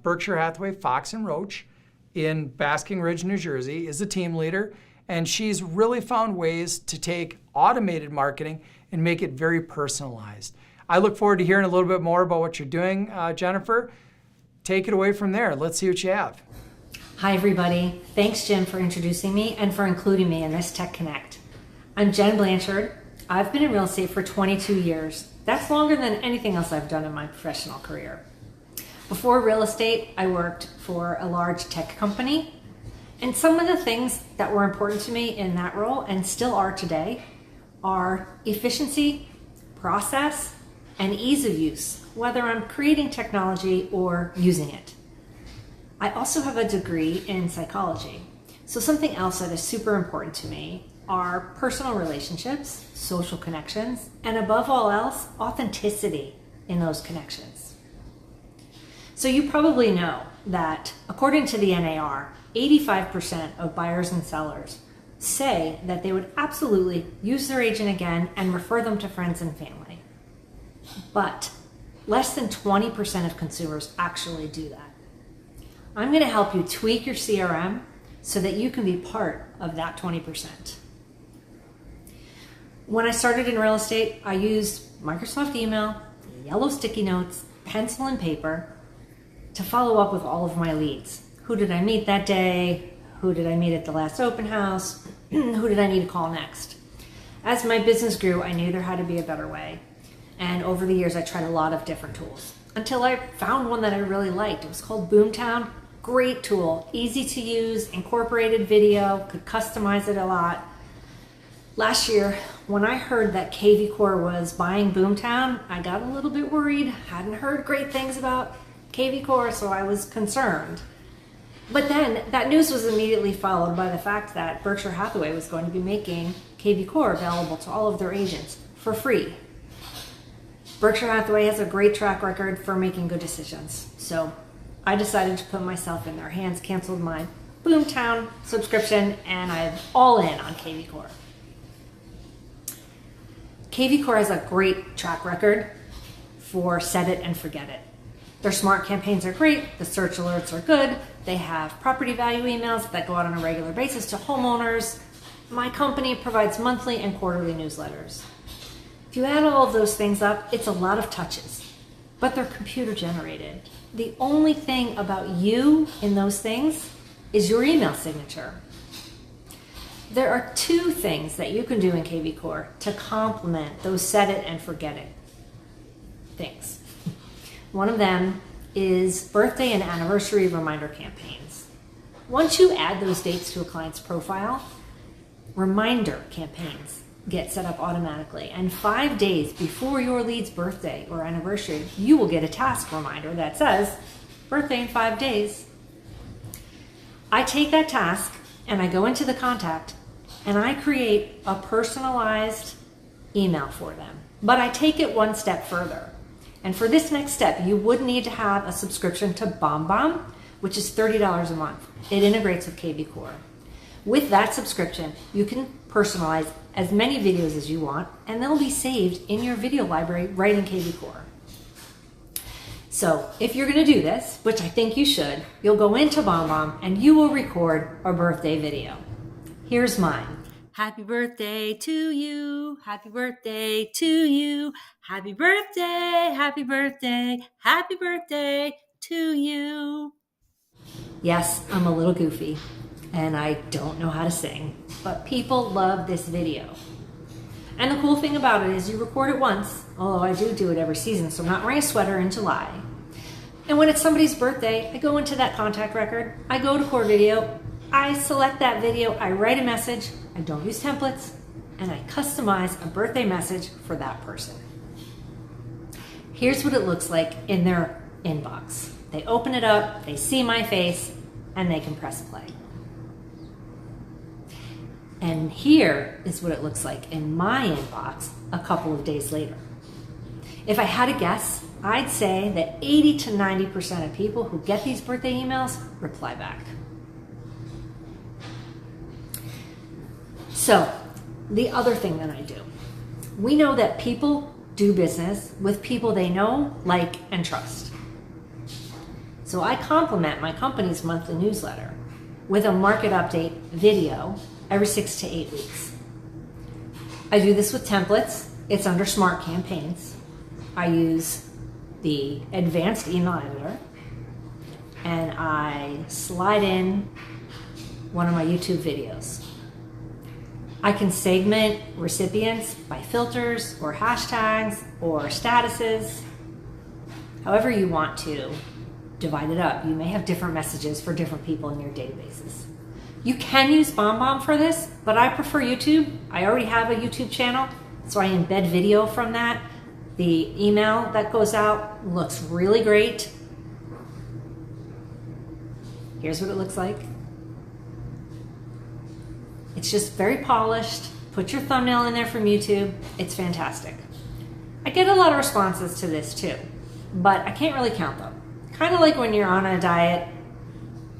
Speaker 1: Berkshire Hathaway, Fox and Roach in Basking Ridge, New Jersey, is a team leader, and she's really found ways to take automated marketing and make it very personalized. I look forward to hearing a little bit more about what you're doing, Jennifer. Take it away from there. Let's see what you have.
Speaker 10: Hi, everybody. Thanks, Jim, for introducing me and for including me in this Tech Connect. I'm Jen Blanchard. I've been in real estate for 22 years. That's longer than anything else I've done in my professional career. Before real estate, I worked for a large tech company. And some of the things that were important to me in that role, and still are today, are efficiency, process, and ease of use, whether I'm creating technology or using it. I also have a degree in psychology. So something else that is super important to me are personal relationships, social connections, and above all else, authenticity in those connections. So you probably know that according to the NAR, 85% of buyers and sellers say that they would absolutely use their agent again and refer them to friends and family. But less than 20% of consumers actually do that. I'm going to help you tweak your CRM so that you can be part of that 20%. When I started in real estate, I used Microsoft email, yellow sticky notes, pencil and paper to follow up with all of my leads. Who did I meet that day? Who did I meet at the last open house? Who did I need to call next? As my business grew, I knew there had to be a better way. And over the years, I tried a lot of different tools until I found one that I really liked. It was called Boomtown. Great tool, easy to use, incorporated video, could customize it a lot. Last year, when I heard that kvCORE was buying Boomtown, I got a little bit worried. Hadn't heard great things about kvCORE, so I was concerned. But then that news was immediately followed by the fact that Berkshire Hathaway was going to be making kvCORE available to all of their agents for free. Berkshire Hathaway has a great track record for making good decisions. So I decided to put myself in their hands, canceled my Boomtown subscription, and I'm all in on kvCORE. kvCORE has a great track record for set it and forget it. Their smart campaigns are great, the search alerts are good, they have property value emails that go out on a regular basis to homeowners. My company provides monthly and quarterly newsletters. If you add all of those things up, it's a lot of touches, but they're computer generated. The only thing about you in those things is your email signature. There are two things that you can do in kvCORE to complement those set it and forget it things. One of them is birthday and anniversary reminder campaigns. Once you add those dates to a client's profile, reminder campaigns get set up automatically. And 5 days before your lead's birthday or anniversary, you will get a task reminder that says, birthday in 5 days. I take that task and I go into the contact and I create a personalized email for them. But I take it one step further. And for this next step, you would need to have a subscription to BomBomb, which is $30 a month. It integrates with kvCORE. With that subscription, you can personalize as many videos as you want, and they'll be saved in your video library right in kvCORE. So if you're gonna do this, which I think you should, you'll go into BomBomb and you will record a birthday video. Here's mine. Happy birthday to you, happy birthday to you, happy birthday, happy birthday, happy birthday to you. Yes, I'm a little goofy and I don't know how to sing, but people love this video. And the cool thing about it is you record it once, although I do it every season, so I'm not wearing a sweater in July. And when it's somebody's birthday, I go into that contact record, I go to Core Video, I select that video, I write a message, I don't use templates, and I customize a birthday message for that person. Here's what it looks like in their inbox. They open it up, they see my face, and they can press play. And here is what it looks like in my inbox a couple of days later. If I had to guess, I'd say that 80 to 90% of people who get these birthday emails reply back. So, the other thing that I do, we know that people do business with people they know, like, and trust. So I complement my company's monthly newsletter with a market update video every 6 to 8 weeks. I do this with templates. It's under Smart Campaigns. I use the advanced email editor and I slide in one of my YouTube videos. I can segment recipients by filters or hashtags or statuses, however you want to divide it up. You may have different messages for different people in your databases. You can use BomBomb for this, but I prefer YouTube. I already have a YouTube channel, so I embed video from that. The email that goes out looks really great. Here's what it looks like. It's just very polished. Put your thumbnail in there from YouTube. It's fantastic. I get a lot of responses to this too, but I can't really count them. Kind of like when you're on a diet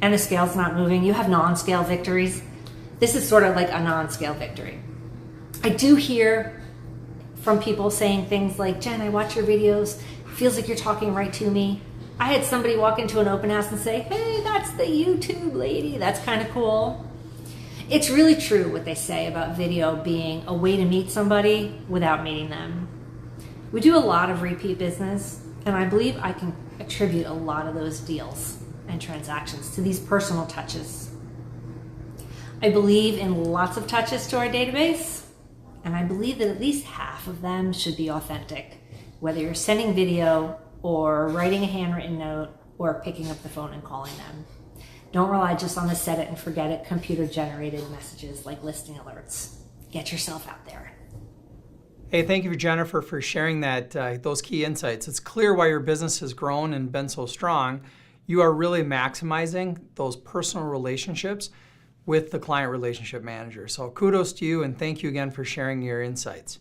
Speaker 10: and the scale's not moving, you have non-scale victories. This is sort of like a non-scale victory. I do hear from people saying things like, Jen, I watch your videos. It feels like you're talking right to me. I had somebody walk into an open house and say, hey, that's the YouTube lady. That's kind of cool. It's really true what they say about video being a way to meet somebody without meeting them. We do a lot of repeat business, and I believe I can attribute a lot of those deals and transactions to these personal touches. I believe in lots of touches to our database, and I believe that at least half of them should be authentic, whether you're sending video or writing a handwritten note or picking up the phone and calling them. Don't rely just on the set it and forget it computer generated messages like listing alerts. Get yourself out there.
Speaker 1: Hey, thank you, Jennifer, for sharing that those key insights. It's clear why your business has grown and been so strong. You are really maximizing those personal relationships with the client relationship manager. So kudos to you, and thank you again for sharing your insights.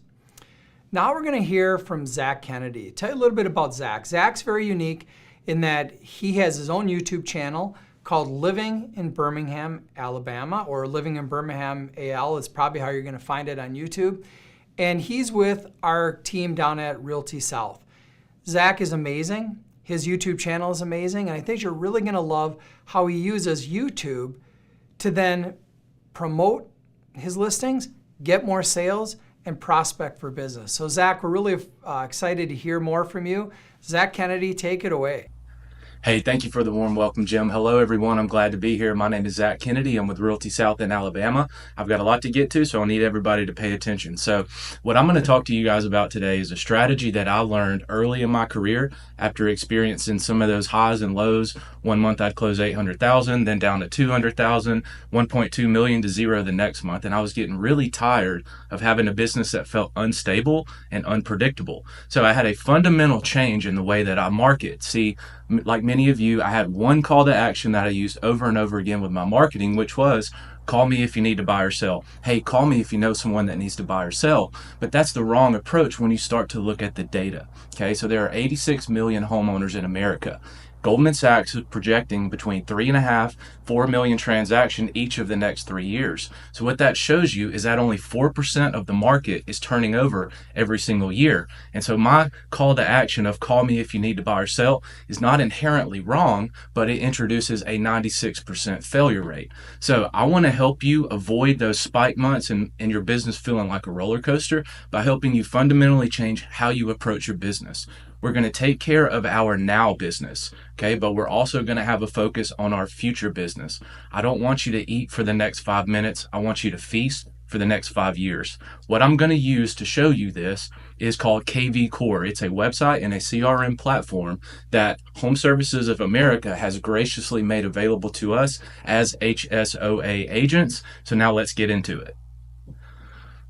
Speaker 1: Now we're going to hear from Zac Kennedy. Tell you a little bit about Zac. Zac's very unique in that he has his own YouTube channel called Living in Birmingham, Alabama, or Living in Birmingham AL is probably how you're going to find it on YouTube. And he's with our team down at RealtySouth. Zac is amazing. His YouTube channel is amazing, and I think you're really going to love how he uses YouTube to then promote his listings, get more sales, and prospect for business. So Zac, we're really excited to hear more from you. Zac Kennedy, take it away.
Speaker 11: Hey, thank you for the warm welcome, Jim. Hello, everyone. I'm glad to be here. My name is Zac Kennedy. I'm with RealtySouth in Alabama. I've got a lot to get to, so I need everybody to pay attention. So what I'm going to talk to you guys about today is a strategy that I learned early in my career after experiencing some of those highs and lows. One month I'd close 800,000, then down to 200,000, 1.2 million to zero the next month. And I was getting really tired of having a business that felt unstable and unpredictable. So I had a fundamental change in the way that I market. See, like many of you, I had one call to action that I used over and over again with my marketing, which was call me if you need to buy or sell. Hey, call me if you know someone that needs to buy or sell. But that's the wrong approach when you start to look at the data. Okay, so there are 86 million homeowners in America. Goldman Sachs is projecting between 3.5, 4 million transactions each of the next 3 years. So what that shows you is that only 4% of the market is turning over every single year. And so my call to action of call me if you need to buy or sell is not inherently wrong, but it introduces a 96% failure rate. So I want to help you avoid those spike months and your business feeling like a roller coaster by helping you fundamentally change how you approach your business. We're going to take care of our now business, okay? But we're also going to have a focus on our future business. I don't want you to eat for the next 5 minutes. I want you to feast for the next 5 years. What I'm going to use to show you this is called kvCORE. It's a website and a CRM platform that Home Services of America has graciously made available to us as HSoA agents. So now let's get into it.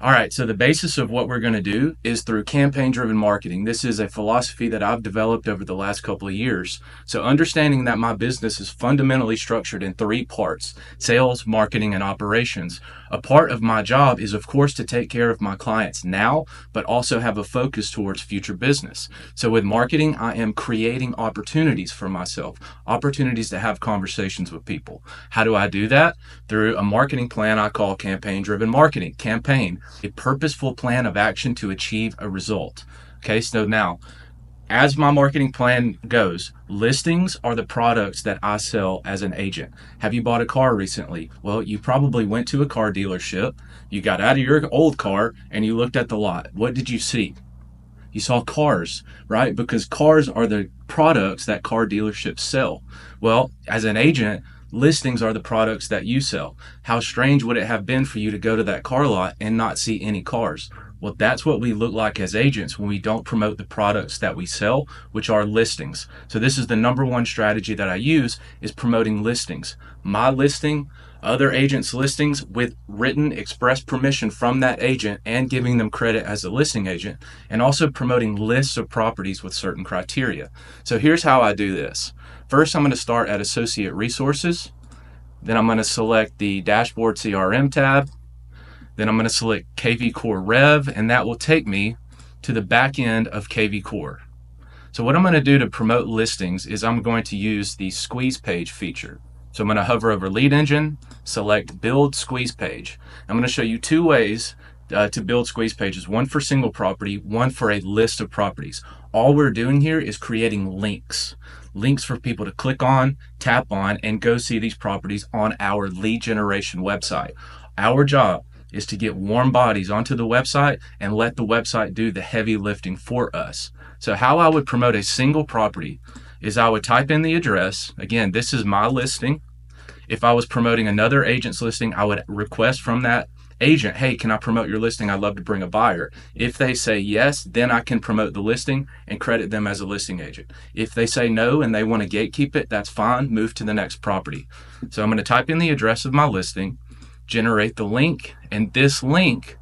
Speaker 11: All right, so the basis of what we're going to do is through campaign-driven marketing. This is a philosophy that I've developed over the last couple of years. So understanding that my business is fundamentally structured in 3 parts: sales, marketing, and operations. A part of my job is, of course, to take care of my clients now, but also have a focus towards future business. So with marketing, I am creating opportunities for myself, opportunities to have conversations with people. How do I do that? Through a marketing plan I call campaign-driven marketing. Campaign, a purposeful plan of action to achieve a result. Okay, so now, as my marketing plan goes, listings are the products that I sell as an agent. Have you bought a car recently? Well, you probably went to a car dealership, you got out of your old car, and you looked at the lot. What did you see? You saw cars, right? Because cars are the products that car dealerships sell. Well, as an agent, listings are the products that you sell. How strange would it have been for you to go to that car lot and not see any cars? Well, that's what we look like as agents when we don't promote the products that we sell, which are listings. So this is the number one strategy that I use, is promoting listings. My listing, other agents' listings with written express permission from that agent and giving them credit as a listing agent, and also promoting lists of properties with certain criteria. So here's how I do this. First, I'm going to start at Associate Resources. Then I'm going to select the Dashboard CRM tab. Then I'm going to select kvCORE Rev, and that will take me to the back end of kvCORE. So what I'm going to do to promote listings is I'm going to use the squeeze page feature. So I'm going to hover over Lead Engine, select Build Squeeze Page. I'm going to show you 2 ways to build squeeze pages, one for single property, one for a list of properties. All we're doing here is creating links for people to click on, tap on, and go see these properties on our lead generation website. Our job is to get warm bodies onto the website and let the website do the heavy lifting for us. So how I would promote a single property is I would type in the address. Again, this is my listing. If I was promoting another agent's listing, I would request from that agent, hey, can I promote your listing? I'd love to bring a buyer. If they say yes, then I can promote the listing and credit them as a listing agent. If they say no and they want to gatekeep it, that's fine. Move to the next property. So I'm going to type in the address of my listing, generate the link, and this link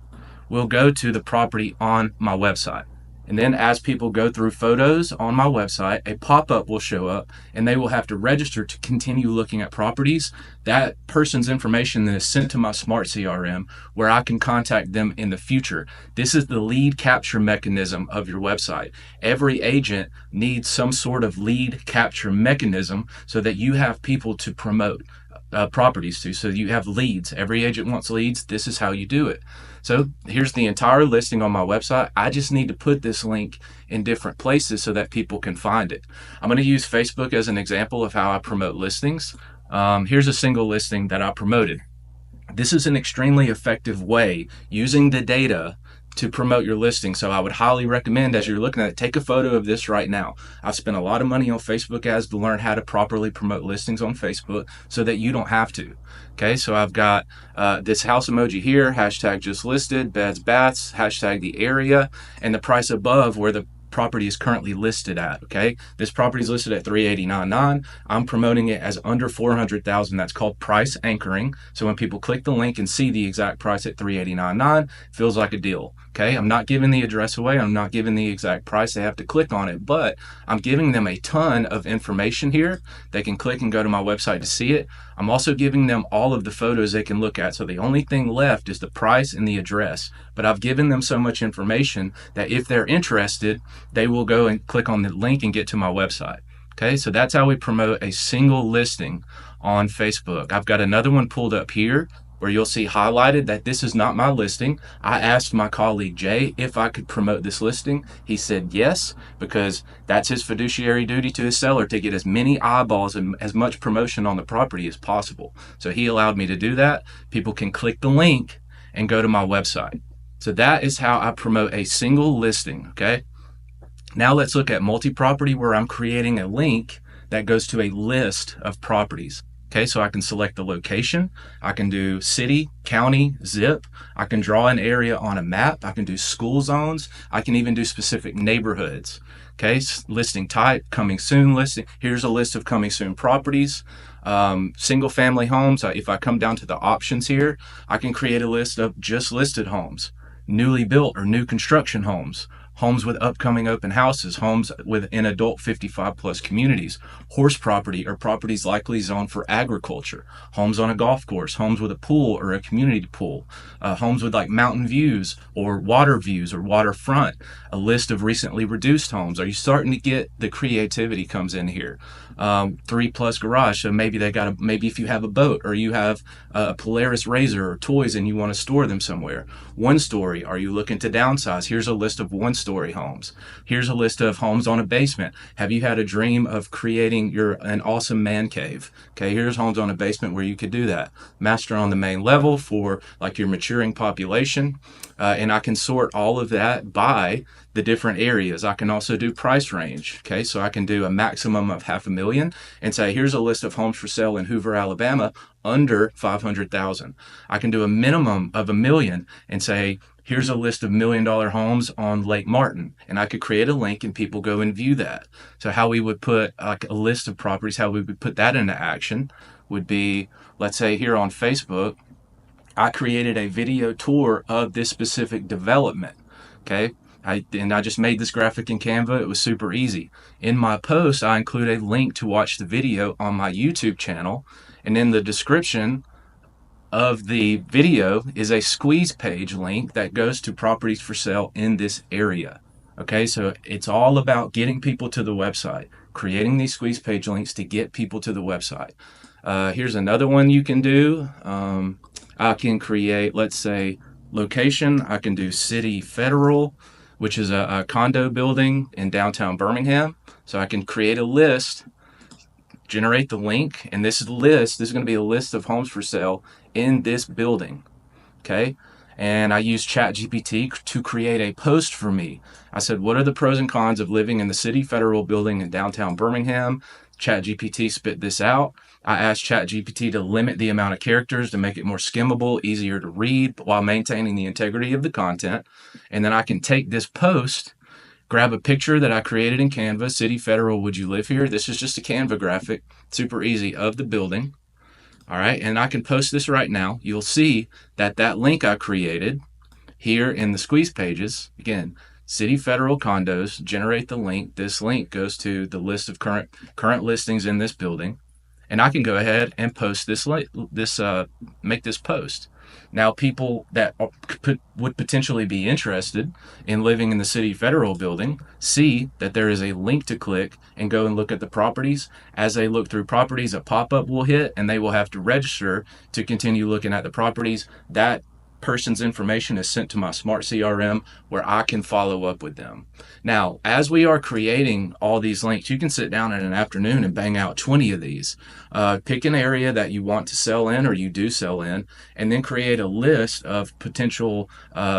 Speaker 11: will go to the property on my website. And then as people go through photos on my website, a pop-up will show up and they will have to register to continue looking at properties. That person's information then is sent to my smart CRM where I can contact them in the future. This is the lead capture mechanism of your website. Every agent needs some sort of lead capture mechanism so that you have people to promote properties to. So you have leads. Every agent wants leads. This is how you do it. So here's the entire listing on my website. I just need to put this link in different places so that people can find it. I'm going to use Facebook as an example of how I promote listings. Here's a single listing that I promoted. This is an extremely effective way using the data to promote your listing. So I would highly recommend, as you're looking at it, take a photo of this right now. I've spent a lot of money on Facebook ads to learn how to properly promote listings on Facebook so that you don't have to. Okay, so I've got this house emoji here, hashtag just listed, beds, baths, hashtag the area, and the price above where the property is currently listed at. Okay, this property is listed at $389,900. I'm promoting it as under $400,000. That's called price anchoring. So when people click the link and see the exact price at $389,900, it feels like a deal. Okay, I'm not giving the address away. I'm not giving the exact price. They have to click on it, but I'm giving them a ton of information here. They can click and go to my website to see it. I'm also giving them all of the photos they can look at. So the only thing left is the price and the address, but I've given them so much information that if they're interested, they will go and click on the link and get to my website. Okay, so that's how we promote a single listing on Facebook. I've got another one pulled up here where you'll see highlighted that this is not my listing. I asked my colleague Jay if I could promote this listing. He said yes, because that's his fiduciary duty to his seller, to get as many eyeballs and as much promotion on the property as possible. So he allowed me to do that. People can click the link and go to my website. So that is how I promote a single listing, okay? Now let's look at multi-property, where I'm creating a link that goes to a list of properties. Okay, so I can select the location. I can do city, county, zip. I can draw an area on a map. I can do school zones. I can even do specific neighborhoods. Okay, listing type, coming soon listing. Here's a list of coming soon properties. Single family homes. If I come down to the options here, I can create a list of just listed homes, newly built or new construction homes, homes with upcoming open houses, homes within adult 55 plus communities, horse property or properties likely zoned for agriculture, homes on a golf course, homes with a pool or a community pool, homes with like mountain views or waterfront, a list of recently reduced homes. Are you starting to get the creativity comes in here? 3+ garage. So maybe maybe if you have a boat or you have a Polaris RZR or toys and you want to store them somewhere. 1 story. Are you looking to downsize? Here's a list of 1-story homes. Here's a list of homes on a basement. Have you had a dream of creating an awesome man cave? Okay, here's homes on a basement where you could do that. Master on the main level for like your maturing population. And I can sort all of that by the different areas. I can also do price range. Okay, so I can do a maximum of $500,000 and say, here's a list of homes for sale in Hoover, Alabama, under $500,000. I can do a minimum of $1 million and say, here's a list of $1 million homes on Lake Martin. And I could create a link and people go and view that. So how we would put like a list of properties, how we would put that into action would be, let's say here on Facebook, I created a video tour of this specific development. Okay, I just made this graphic in Canva. It was super easy. In my post, I include a link to watch the video on my YouTube channel. And in the description of the video is a squeeze page link that goes to properties for sale in this area. Okay, so it's all about getting people to the website, creating these squeeze page links to get people to the website. Here's another one you can do. I can create, let's say, location. I can do city federal, which is a condo building in downtown Birmingham. So I can create a list, generate the link, and this is going to be a list of homes for sale in this building. Okay, and I used ChatGPT to create a post for me. I said, what are the pros and cons of living in the City Federal Building in downtown Birmingham? ChatGPT spit this out. I asked ChatGPT to limit the amount of characters to make it more skimmable, easier to read, but while maintaining the integrity of the content. And then I can take this post, grab a picture that I created in Canva, City Federal, would you live here? This is just a Canva graphic, super easy, of the building. All right, and I can post this right now. You'll see that that link I created here in the squeeze pages, again, City Federal condos, generate the link. This link goes to the list of current listings in this building. And I can go ahead and post make this post. Now, people that would potentially be interested in living in the City Federal Building see that there is a link to click and go and look at the properties. As they look through properties, a pop-up will hit and they will have to register to continue looking at the properties. That person's information is sent to my smart CRM where I can follow up with them. Now, as we are creating all these links, you can sit down in an afternoon and bang out 20 of these. Pick an area that you want to sell in or you do sell in, and then create a list of potential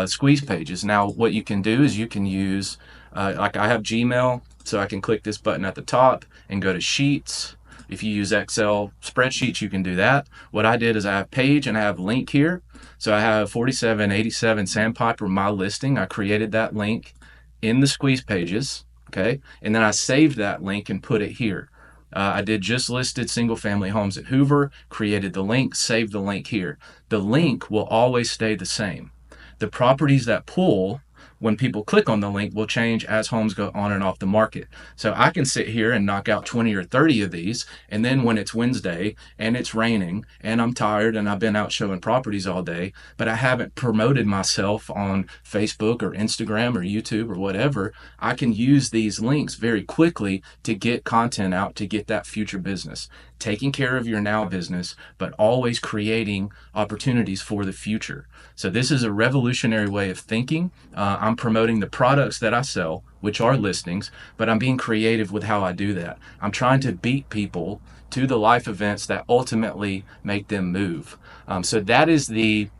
Speaker 11: squeeze pages. Now, what you can do is you can use, like I have Gmail, so I can click this button at the top and go to Sheets. If you use Excel spreadsheets, you can do that. What I did is I have page and I have link here. So I have 4787 Sandpiper, my listing. I created that link in the squeeze pages, okay? And then I saved that link and put it here. I did just listed single family homes at Hoover, created the link, saved the link here. The link will always stay the same. The properties that pull when people click on the link will change as homes go on and off the market. So I can sit here and knock out 20 or 30 of these, and then when it's Wednesday and it's raining and I'm tired and I've been out showing properties all day, but I haven't promoted myself on Facebook or Instagram or YouTube or whatever, I can use these links very quickly to get content out to get that future business. Taking care of your now business, but always creating opportunities for the future. So this is a revolutionary way of thinking. I'm promoting the products that I sell, which are listings, but I'm being creative with how I do that. I'm trying to beat people to the life events that ultimately make them move. So that is the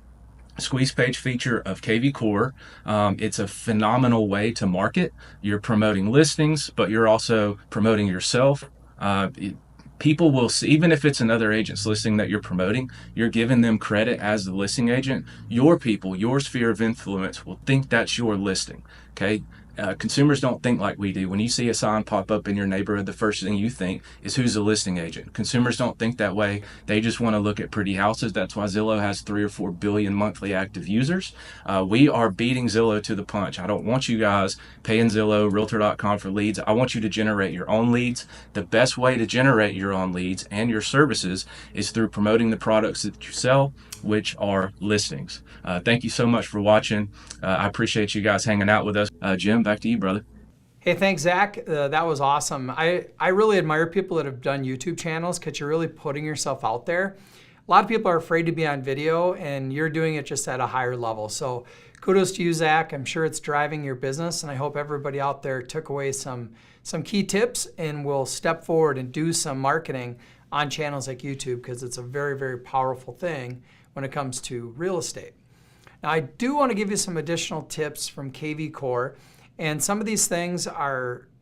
Speaker 11: squeeze page feature of kvCORE. It's a phenomenal way to market. You're promoting listings, but you're also promoting yourself. People will see, even if it's another agent's listing that you're promoting, you're giving them credit as the listing agent. Your people, your sphere of influence will think that's your listing, okay? Consumers don't think like we do. When you see a sign pop up in your neighborhood, the first thing you think is who's the listing agent. Consumers don't think that way. They just want to look at pretty houses. That's why Zillow has 3 or 4 billion monthly active users. We are beating Zillow to the punch. I don't want you guys paying Zillow, Realtor.com for leads. I want you to generate your own leads. The best way to generate your own leads and your services is through promoting the products that you sell, which are listings. Thank you so much for watching. I appreciate you guys hanging out with us. Jim, back to you, brother.
Speaker 1: Hey, thanks, Zach. That was awesome. I really admire people that have done YouTube channels because you're really putting yourself out there. A lot of people are afraid to be on video, and you're doing it just at a higher level. So kudos to you, Zach. I'm sure it's driving your business, and I hope everybody out there took away some key tips and will step forward and do some marketing on channels like YouTube, because it's a very, very powerful thing when it comes to real estate. Now, I do want to give you some additional tips from kvCORE, and some of these things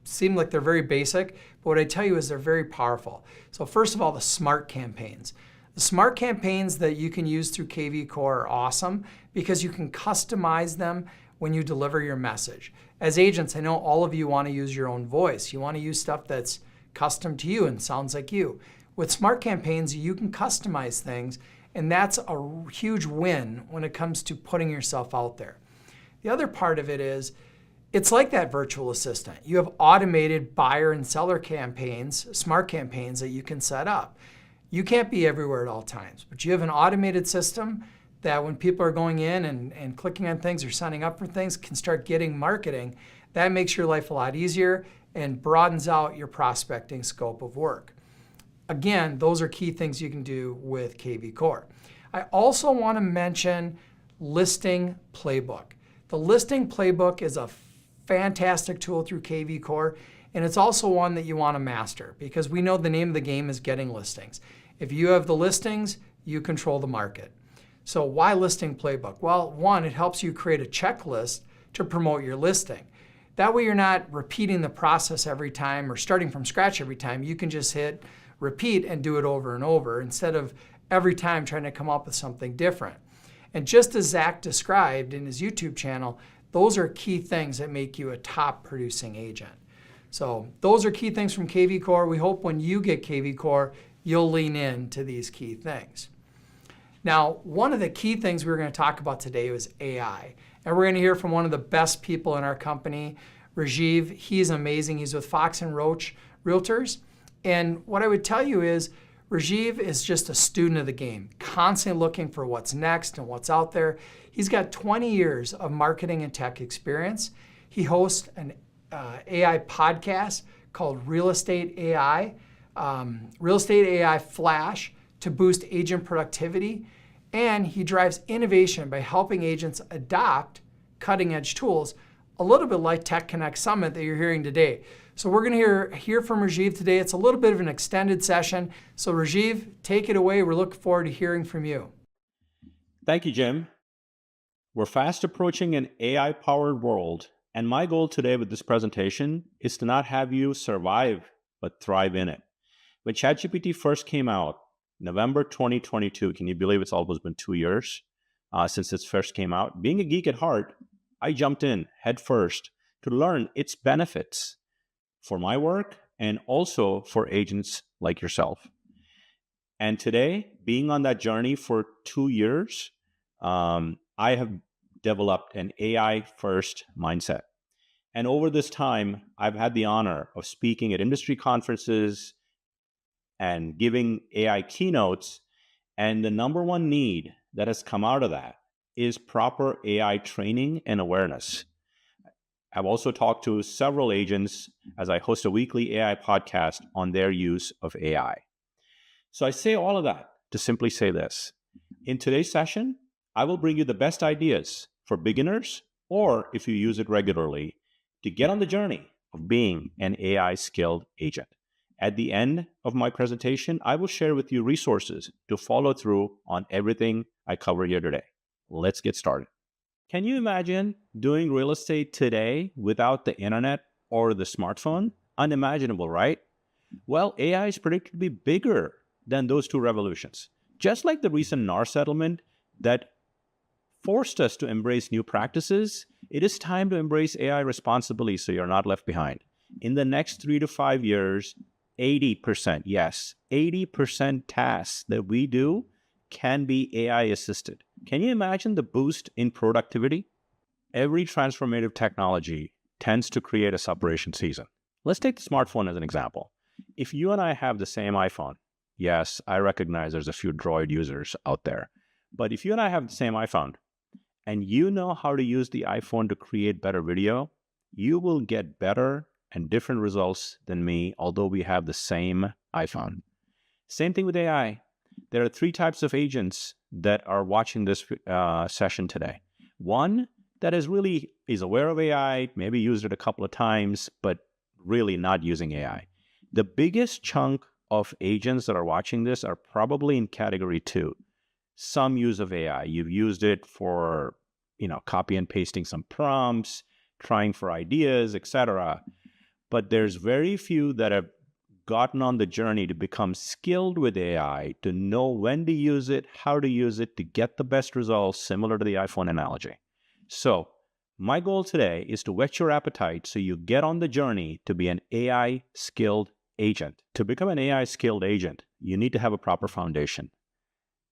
Speaker 1: seem like they're very basic, but what I tell you is they're very powerful. So first of all, the smart campaigns. The smart campaigns that you can use through kvCORE are awesome because you can customize them when you deliver your message. As agents, I know all of you want to use your own voice. You want to use stuff that's custom to you and sounds like you. With smart campaigns, you can customize things, and that's a huge win when it comes to putting yourself out there. The other part of it is, it's like that virtual assistant. You have automated buyer and seller campaigns, smart campaigns that you can set up. You can't be everywhere at all times, but you have an automated system that when people are going in and clicking on things or signing up for things, can start getting marketing. That makes your life a lot easier and broadens out your prospecting scope of work. Again, those are key things you can do with kvCORE. I also want to mention Listing Playbook. The Listing Playbook is a fantastic tool through kvCORE, and it's also one that you want to master because we know the name of the game is getting listings. If you have the listings, you control the market. So why Listing Playbook? Well, one, it helps you create a checklist to promote your listing. That way you're not repeating the process every time or starting from scratch every time. You can just hit repeat and do it over and over instead of every time trying to come up with something different. And just as Zac described in his YouTube channel, those are key things that make you a top producing agent. So those are key things from kvCORE. We hope when you get kvCORE, you'll lean into these key things. Now, one of the key things we were going to talk about today was AI. And we're going to hear from one of the best people in our company, Rajiv. He's amazing. He's with Fox and Roach Realtors. And what I would tell you is Rajiv is just a student of the game, constantly looking for what's next and what's out there. He's got 20 years of marketing and tech experience. He hosts an AI podcast called Real Estate AI, Real Estate AI Flash to boost agent productivity. And he drives innovation by helping agents adopt cutting-edge tools, a little bit like Tech Connect Summit that you're hearing today. So we're going to hear from Rajiv today. It's a little bit of an extended session. So Rajiv, take it away. We're looking forward to hearing from you.
Speaker 12: Thank you, Jim. We're fast approaching an AI-powered world, and my goal today with this presentation is to not have you survive, but thrive in it. When ChatGPT first came out, November 2022, can you believe it's almost been 2 years since it first came out? Being a geek at heart, I jumped in head first to learn its benefits for my work and also for agents like yourself. And today, being on that journey for 2 years, I have developed an AI-first mindset. And over this time, I've had the honor of speaking at industry conferences and giving AI keynotes. And the number one need that has come out of that is proper AI training and awareness. I've also talked to several agents as I host a weekly AI podcast on their use of AI. So I say all of that to simply say this. In today's session, I will bring you the best ideas for beginners, or if you use it regularly, to get on the journey of being an AI skilled agent. At the end of my presentation, I will share with you resources to follow through on everything I cover here today. Let's get started. Can you imagine doing real estate today without the internet or the smartphone? Unimaginable, right? Well, AI is predicted to be bigger than those two revolutions. Just like the recent NAR settlement that forced us to embrace new practices, it is time to embrace AI responsibly so you're not left behind. In the next 3 to 5 years, 80%, yes, 80% tasks that we do can be AI assisted. Can you imagine the boost in productivity? Every transformative technology tends to create a separation season. Let's take the smartphone as an example. If you and I have the same iPhone, yes, I recognize there's a few Droid users out there, but if you and I have the same iPhone and you know how to use the iPhone to create better video, you will get better and different results than me, although we have the same iPhone. Same thing with AI. There are 3 types of agents that are watching this session today. One that is aware of AI, maybe used it a couple of times, but really not using AI. The biggest chunk of agents that are watching this are probably in category 2. Some use of AI. You've used it for, copy and pasting some prompts, trying for ideas, etc. But there's very few that have gotten on the journey to become skilled with AI, to know when to use it, how to use it, to get the best results, similar to the iPhone analogy. So my goal today is to whet your appetite so you get on the journey to be an AI skilled agent. To become an AI skilled agent, you need to have a proper foundation.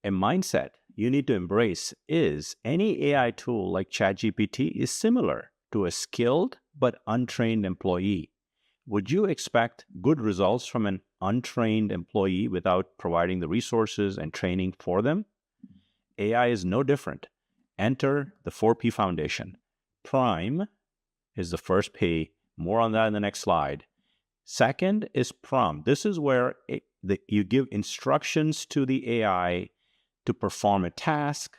Speaker 12: A mindset you need to embrace is any AI tool like ChatGPT is similar to a skilled but untrained employee. Would you expect good results from an untrained employee without providing the resources and training for them? AI is no different. Enter the 4P foundation. Prime is the first P. More on that in the next slide. Second is prompt. This is where you give instructions to the AI to perform a task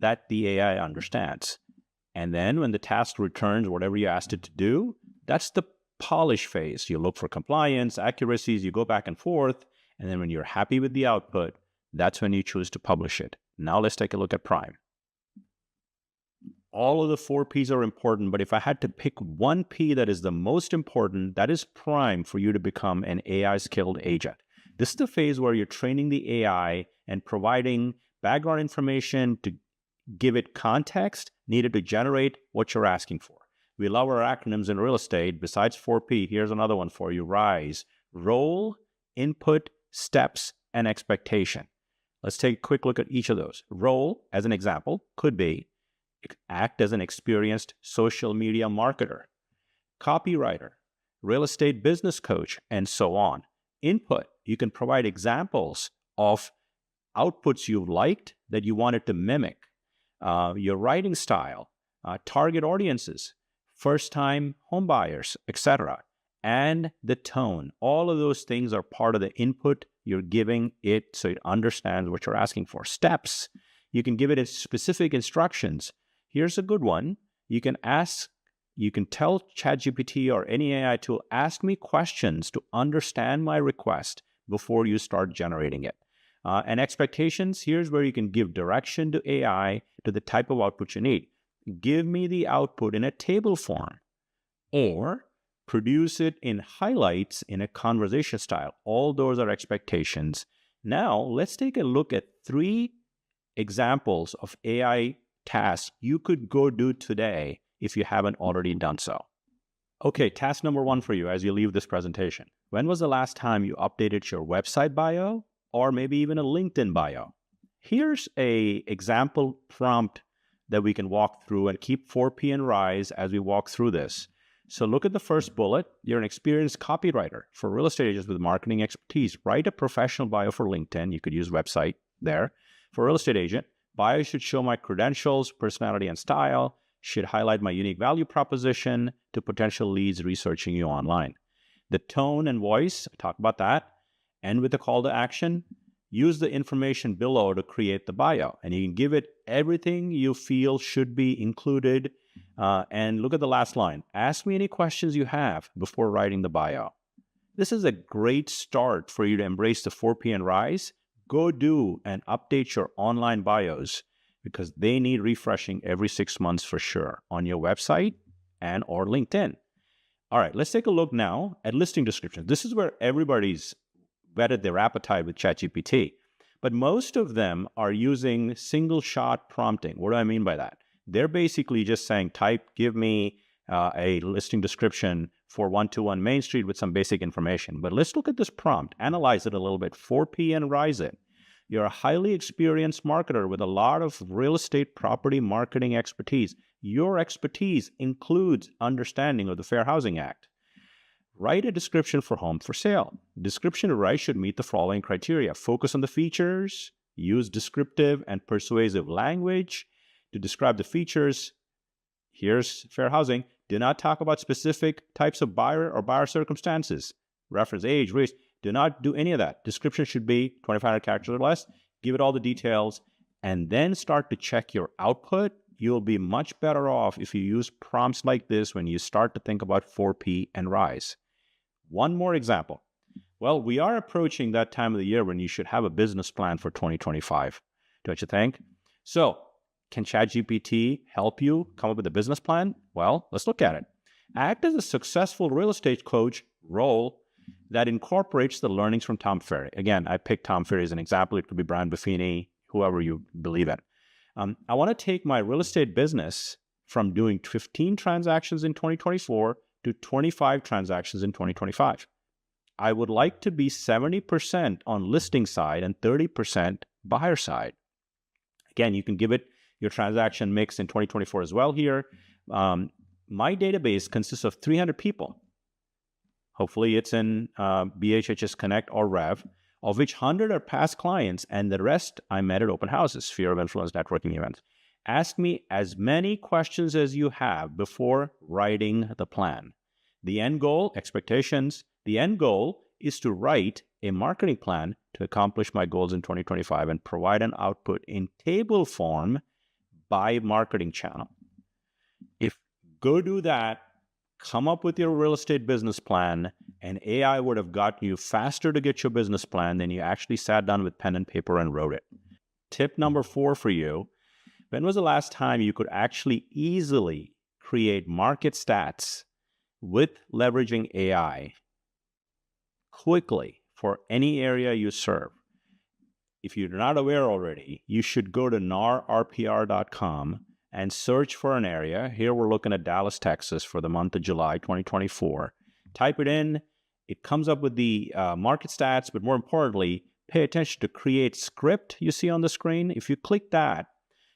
Speaker 12: that the AI understands. And then when the task returns whatever you asked it to do, that's the polish phase. You look for compliance, accuracies, you go back and forth, and then when you're happy with the output, that's when you choose to publish it. Now let's take a look at Prime. All of the 4 Ps are important, but if I had to pick one P that is the most important, that is Prime for you to become an AI skilled agent. This is the phase where you're training the AI and providing background information to give it context needed to generate what you're asking for. We love our acronyms in real estate. Besides 4P, here's another one for you. RISE: role, input, steps, and expectation. Let's take a quick look at each of those. Role, as an example, could be act as an experienced social media marketer, copywriter, real estate business coach, and so on. Input, you can provide examples of outputs you've liked that you wanted to mimic, your writing style, target audiences, first-time home buyers, etc., and the tone. All of those things are part of the input you're giving it so it understands what you're asking for. Steps, you can give it specific instructions. Here's a good one. You can tell ChatGPT or any AI tool, ask me questions to understand my request before you start generating it. And expectations, here's where you can give direction to AI to the type of output you need. Give me the output in a table form, or produce it in highlights in a conversation style. All those are expectations. Now, let's take a look at 3 examples of AI tasks you could go do today if you haven't already done so. Okay, task number 1 for you as you leave this presentation. When was the last time you updated your website bio or maybe even a LinkedIn bio? Here's an example prompt that we can walk through, and keep 4P and RISE as we walk through this. So look at the first bullet. You're an experienced copywriter for real estate agents with marketing expertise. Write a professional bio for LinkedIn. You could use website there. For real estate agent, bio should show my credentials, personality, and style. Should highlight my unique value proposition to potential leads researching you online. The tone and voice, I talk about that. End with a call to action. Use the information below to create the bio, and you can give it everything you feel should be included. And look at the last line. Ask me any questions you have before writing the bio. This is a great start for you to embrace the 4P and RISE. Go do and update your online bios because they need refreshing every 6 months for sure on your website and or LinkedIn. All right, let's take a look now at listing descriptions. This is where everybody's whetted their appetite with ChatGPT, but most of them are using single shot prompting. What do I mean by that? They're basically just saying, give me a listing description for 121 Main Street with some basic information. But let's look at this prompt, analyze it a little bit, 4P and RISE it. You're a highly experienced marketer with a lot of real estate property marketing expertise. Your expertise includes understanding of the Fair Housing Act. Write a description for home for sale. Description to write should meet the following criteria. Focus on the features, use descriptive and persuasive language to describe the features. Here's fair housing. Do not talk about specific types of buyer or buyer circumstances. Reference age, race. Do not do any of that. Description should be 2,500 characters or less. Give it all the details and then start to check your output. You'll be much better off if you use prompts like this when you start to think about 4P and RISE. One more example. Well, we are approaching that time of the year when you should have a business plan for 2025, don't you think? So, can ChatGPT help you come up with a business plan? Well, let's look at it. Act as a successful real estate coach role that incorporates the learnings from Tom Ferry. Again, I picked Tom Ferry as an example. It could be Brian Buffini, whoever you believe in. I want to take my real estate business from doing 15 transactions in 2024 to 25 transactions in 2025. I would like to be 70% on listing side and 30% buyer side. Again, you can give it your transaction mix in 2024 as well here. My database consists of 300 people. Hopefully it's in BHHS Connect or Rev, of which 100 are past clients and the rest I met at open houses, sphere of influence networking events. Ask me as many questions as you have before writing the plan. The end goal, expectations, the end goal is to write a marketing plan to accomplish my goals in 2025 and provide an output in table form by marketing channel. Go do that, come up with your real estate business plan, and AI would have gotten you faster to get your business plan than you actually sat down with pen and paper and wrote it. Tip number 4 for you. When was the last time you could actually easily create market stats with leveraging AI quickly for any area you serve? If you're not aware already, you should go to narrpr.com and search for an area. Here we're looking at Dallas, Texas for the month of July 2024. Type it in. It comes up with the market stats, but more importantly, pay attention to create script you see on the screen. If you click that,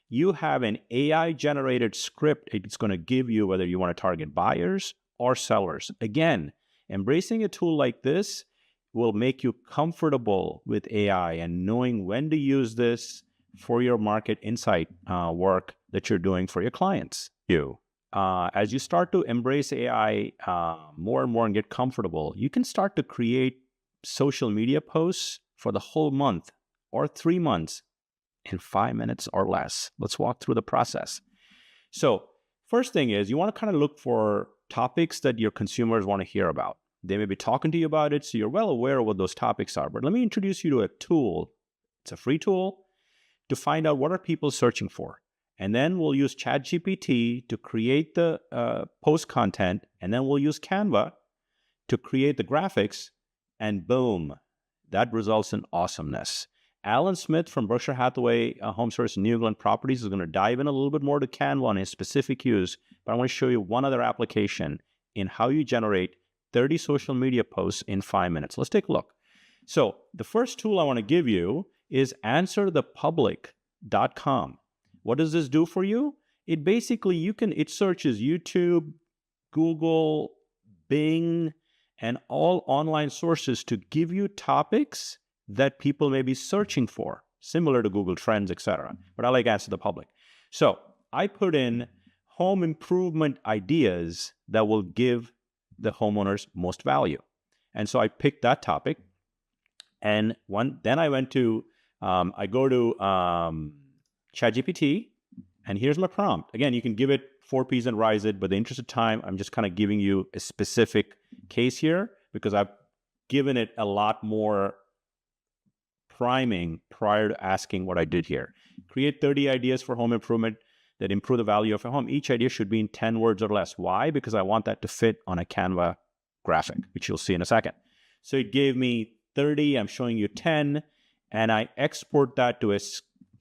Speaker 12: you have an AI-generated script. It's going to give you whether you want to target buyers or sellers. Again, embracing a tool like this will make you comfortable with AI and knowing when to use this for your market insight work that you're doing for your clients. As you start to embrace AI more and more and get comfortable, you can start to create social media posts for the whole month or 3 months in 5 minutes or less. Let's walk through the process. So first thing is you want to kind of look for topics that your consumers want to hear about. They may be talking to you about it, so you're well aware of what those topics are. But let me introduce you to a tool. It's a free tool to find out what are people searching for. And then we'll use ChatGPT to create the post content. And then we'll use Canva to create the graphics. And boom, that results in awesomeness. Alan Smith from Berkshire Hathaway Home Service New England Properties is going to dive in a little bit more to Canva and his specific use. But I want to show you one other application in how you generate 30 social media posts in 5 minutes. Let's take a look. So the first tool I want to give you is answerthepublic.com. What does this do for you? It basically, it searches YouTube, Google, Bing, and all online sources to give you topics that people may be searching for, similar to Google Trends, etc. But I like Answer the Public. So I put in home improvement ideas that will give the homeowners most value. And so I picked that topic. And then I went to, I go to ChatGPT, and here's my prompt. Again, you can give it 4 Ps and rise it, but in the interest of time, I'm just kind of giving you a specific case here because I've given it a lot more priming prior to asking what I did here. Create 30 ideas for home improvement that improve the value of a home. Each idea should be in 10 words or less. Why? Because I want that to fit on a Canva graphic, which you'll see in a second. So it gave me 30, I'm showing you 10, and I export that to a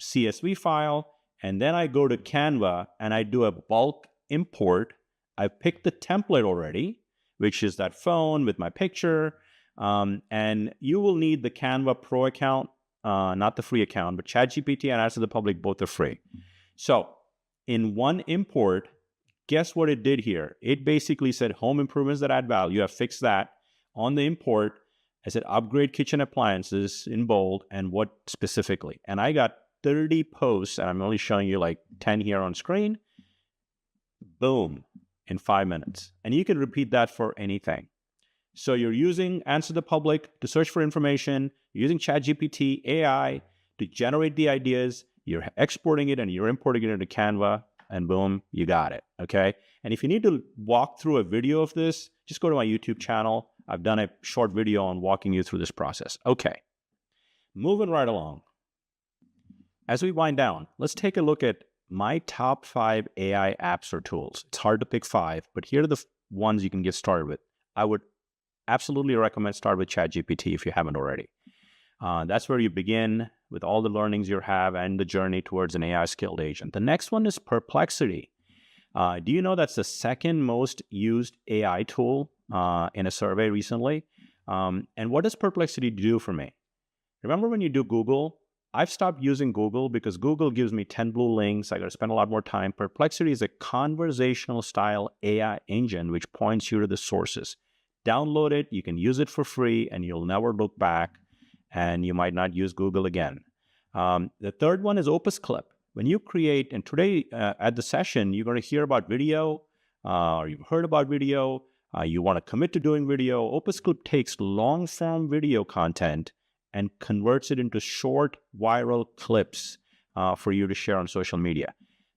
Speaker 12: CSV file, and then I go to Canva and I do a bulk import. I've picked the template already, which is that phone with my picture, and you will need the Canva Pro account, not the free account, but ChatGPT and Answer the Public, both are free. So in one import, guess what it did here? It basically said home improvements that add value. I fixed that. On the import, I said upgrade kitchen appliances in bold and what specifically. And I got 30 posts, and I'm only showing you like 10 here on screen. Boom, in 5 minutes. And you can repeat that for anything. So you're using Answer the Public to search for information, you're using ChatGPT AI to generate the ideas, you're exporting it and you're importing it into Canva, and boom, you got it, okay? And if you need to walk through a video of this, just go to my YouTube channel. I've done a short video on walking you through this process. Okay, moving right along. As we wind down, let's take a look at my top 5 AI apps or tools. It's hard to pick 5, but here are the ones you can get started with. I would absolutely recommend start with ChatGPT if you haven't already. That's where you begin with all the learnings you have and the journey towards an AI skilled agent. The next one is Perplexity. Do you know that's the second most used AI tool in a survey recently? And what does Perplexity do for me? Remember when you do Google? I've stopped using Google because Google gives me 10 blue links. I got to spend a lot more time. Perplexity is a conversational style AI engine which points you to the sources. Download it. You can use it for free and you'll never look back, and you might not use Google again. The third one is Opus Clip. When you create, and today at the session, you're going to hear about video, or you've heard about video, you want to commit to doing video. Opus Clip takes long-form video content and converts it into short viral clips for you to share on social media.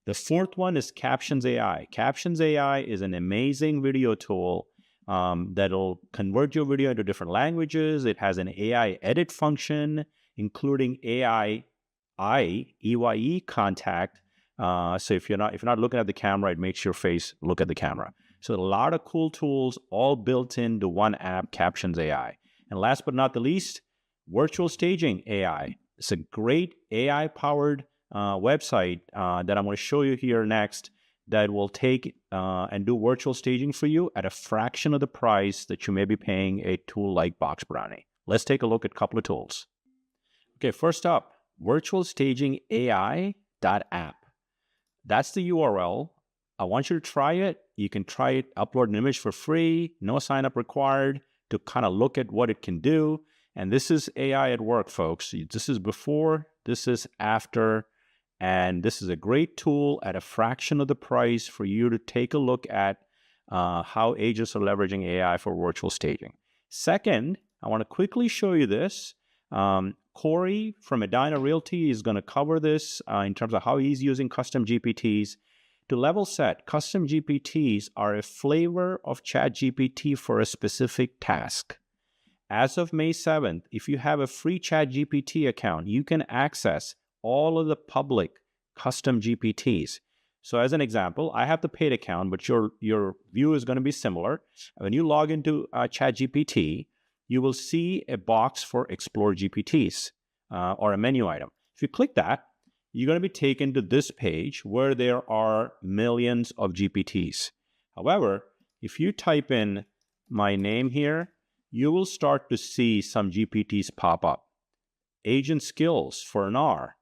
Speaker 12: The fourth one is Captions AI. Captions AI is an amazing video tool that'll convert your video into different languages. It has an AI edit function, including AI EYE contact. So if you're not looking at the camera, it makes your face look at the camera. So a lot of cool tools all built into one app, Captions AI. And last but not the least, Virtual Staging AI. It's a great AI-powered website that I'm going to show you here next that will take and do virtual staging for you at a fraction of the price that you may be paying a tool like Box Brownie. Let's take a look at a couple of tools. Okay, first up, virtualstagingai.app. That's the URL. I want you to try it. You can try it, upload an image for free, no sign up required, to kind of look at what it can do. And this is AI at work, folks. This is before, this is after, and this is a great tool at a fraction of the price for you to take a look at how agents are leveraging AI for virtual staging. Second, I want to quickly show you this. Corey from Edina Realty is going to cover this in terms of how he's using custom GPTs. To level set, custom GPTs are a flavor of ChatGPT for a specific task. As of May 7th, if you have a free ChatGPT account, you can access all of the public custom GPTs. So as an example, I have the paid account, but your view is going to be similar. When you log into ChatGPT, you will see a box for Explore GPTs or a menu item. If you click that, you're going to be taken to this page where there are millions of GPTs. However, if you type in my name here, you will start to see some GPTs pop up. Agent skills for an R.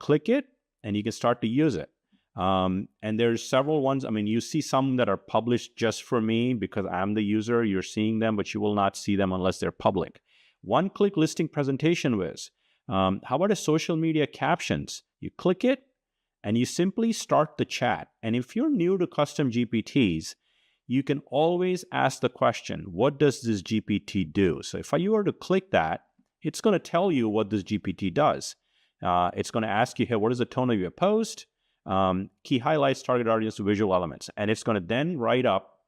Speaker 12: Click it and you can start to use it. And there's several ones. I mean, you see some that are published just for me because I'm the user. You're seeing them, but you will not see them unless they're public. One-click listing presentation whiz. How about a social media captions? You click it and you simply start the chat. And if you're new to custom GPTs, you can always ask the question, what does this GPT do? So if you were to click that, it's going to tell you what this GPT does. It's going to ask you here, what is the tone of your post? Key highlights, target audience, visual elements. And it's going to then write up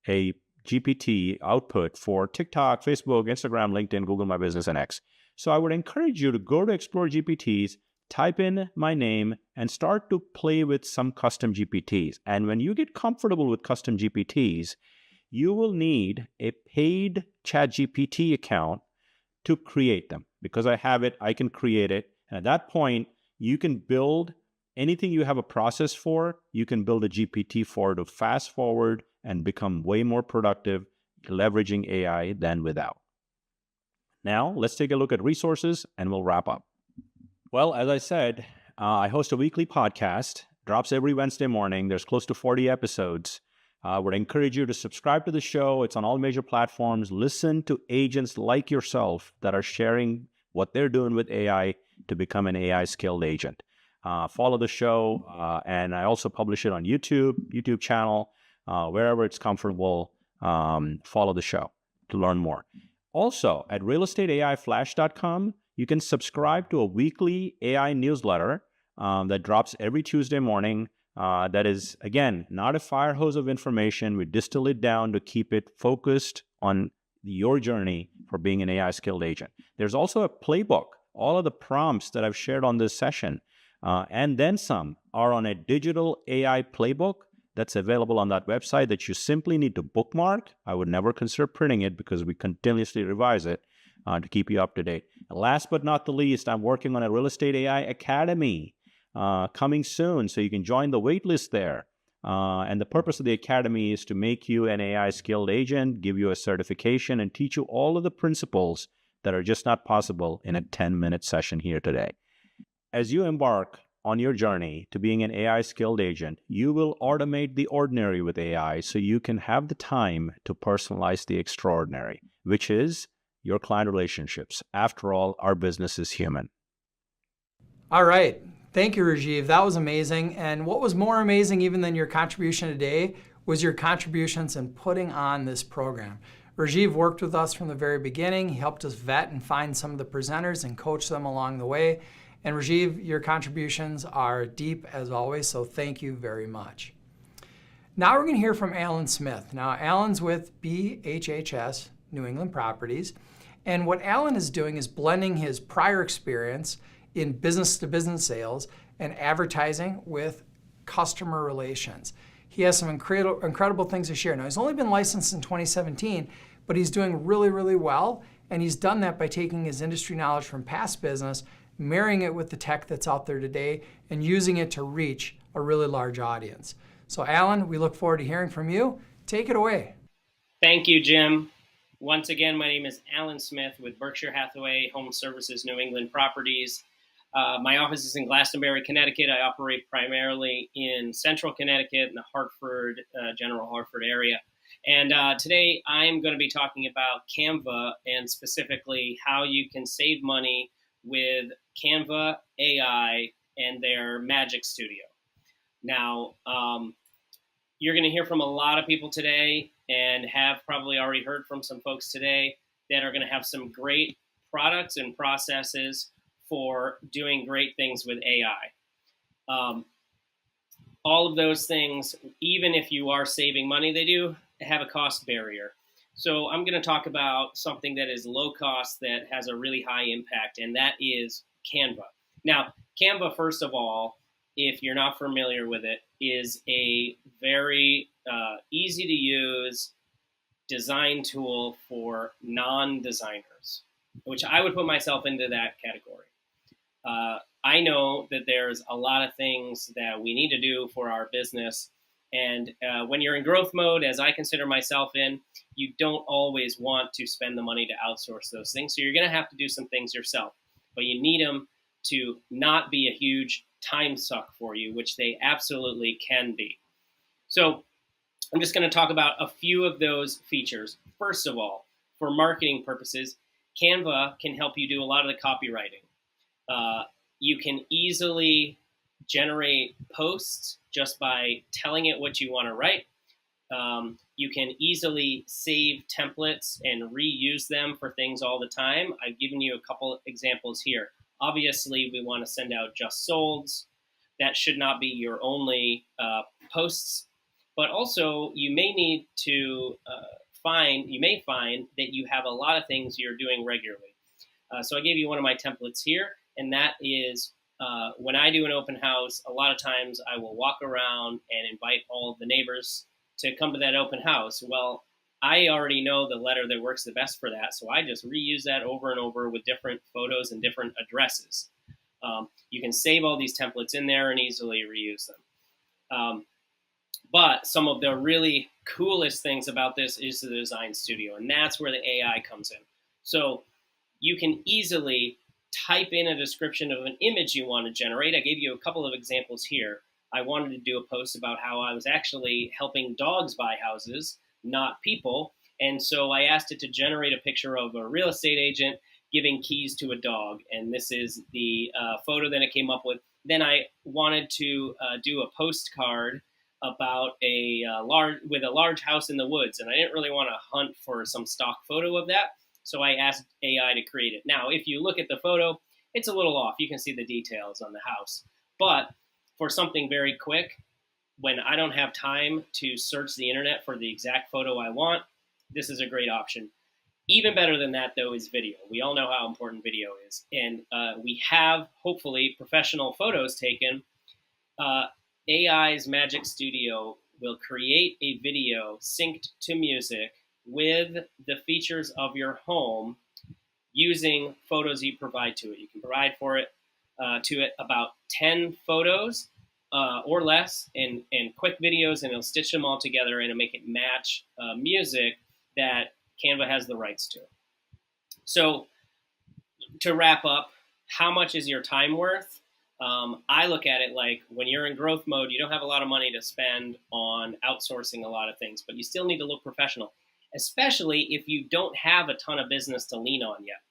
Speaker 12: a GPT output for TikTok, Facebook, Instagram, LinkedIn, Google My Business, and X. So I would encourage you to go to Explore GPTs, type in my name, and start to play with some custom GPTs. And when you get comfortable with custom GPTs, you will need a paid ChatGPT account to create them. Because I have it, I can create it. And at that point, you can build anything you have a process for, you can build a GPT for to fast forward and become way more productive leveraging AI than without. Now, let's take a look at resources and we'll wrap up. Well, as I said, I host a weekly podcast, drops every Wednesday morning. There's close to 40 episodes. I would encourage you to subscribe to the show. It's on all major platforms. Listen to agents like yourself that are sharing what they're doing with AI to become an AI skilled agent. Follow the show, and I also publish it on YouTube channel, wherever it's comfortable. Follow the show to learn more. Also, at realestateaiflash.com, you can subscribe to a weekly AI newsletter that drops every Tuesday morning. That is, again, not a fire hose of information. We distill it down to keep it focused on your journey for being an AI skilled agent. There's also a playbook. All of the prompts that I've shared on this session and then some are on a digital AI playbook that's available on that website that you simply need to bookmark. I would never consider printing it because we continuously revise it to keep you up to date. And last but not the least, I'm working on a Real Estate AI Academy coming soon, so you can join the waitlist there. And the purpose of the Academy is to make you an AI skilled agent, give you a certification, and teach you all of the principles that are just not possible in a 10-minute session here today. As you embark on your journey to being an AI skilled agent, you will automate the ordinary with AI so you can have the time to personalize the extraordinary, which is your client relationships. After all, our business is human.
Speaker 1: All right. Thank you, Rajiv. That was amazing. And what was more amazing even than your contribution today was your contributions in putting on this program. Rajiv worked with us from the very beginning. He helped us vet and find some of the presenters and coach them along the way. And Rajiv, your contributions are deep as always, so thank you very much. Now we're going to hear from Alan Smith. Now Alan's with BHHS, New England Properties, and what Alan is doing is blending his prior experience in business-to-business sales and advertising with customer relations. He has some incredible things to share. Now, he's only been licensed in 2017, but he's doing really, really well. And he's done that by taking his industry knowledge from past business, marrying it with the tech that's out there today, and using it to reach a really large audience. So Alan, we look forward to hearing from you. Take it away.
Speaker 13: Thank you, Jim. Once again, my name is Alan Smith with Berkshire Hathaway Home Services New England Properties. My office is in Glastonbury, Connecticut. I operate primarily in central Connecticut in the Hartford, general Hartford area. And today I'm going to be talking about Canva and specifically how you can save money with Canva AI and their Magic Studio. Now, you're going to hear from a lot of people today and have probably already heard from some folks today that are going to have some great products and processes for doing great things with AI. All of those things, even if you are saving money, they do have a cost barrier. So I'm going to talk about something that is low cost that has a really high impact, and that is Canva. Now, Canva, first of all, if you're not familiar with it, is a very easy to use design tool for non-designers, which I would put myself into that category. I know that there's a lot of things that we need to do for our business. And when you're in growth mode, as I consider myself in, you don't always want to spend the money to outsource those things. So you're going to have to do some things yourself, but you need them to not be a huge time suck for you, which they absolutely can be. So I'm just going to talk about a few of those features. First of all, for marketing purposes, Canva can help you do a lot of the copywriting. You can easily generate posts just by telling it what you want to write. You can easily save templates and reuse them for things all the time. I've given you a couple examples here. Obviously, we want to send out just solds. That should not be your only posts, but also you may need to find that you have a lot of things you're doing regularly. So I gave you one of my templates here, and that is when I do an open house, a lot of times I will walk around and invite all of the neighbors to come to that open house. Well, I already know the letter that works the best for that, so I just reuse that over and over with different photos and different addresses. You can save all these templates in there and easily reuse them. But some of the really coolest things about this is the design studio, and that's where the AI comes in. So you can easily type in a description of an image you want to generate. I gave you a couple of examples here. I wanted to do a post about how I was actually helping dogs buy houses, not people. And so I asked it to generate a picture of a real estate agent giving keys to a dog. And this is the photo that it came up with. Then I wanted to do a postcard about a large house in the woods. And I didn't really want to hunt for some stock photo of that. So I asked AI to create it. Now, if you look at the photo, it's a little off. You can see the details on the house. But for something very quick, when I don't have time to search the internet for the exact photo I want, this is a great option. Even better than that, though, is video. We all know how important video is. And we have, hopefully, professional photos taken. AI's Magic Studio will create a video synced to music with the features of your home using photos you provide to it. You can provide to it about 10 photos or less in quick videos, and it'll stitch them all together and it'll make it match music that Canva has the rights to. So to wrap up, how much is your time worth? I look at it like when you're in growth mode, you don't have a lot of money to spend on outsourcing a lot of things, but you still need to look professional, especially if you don't have a ton of business to lean on yet.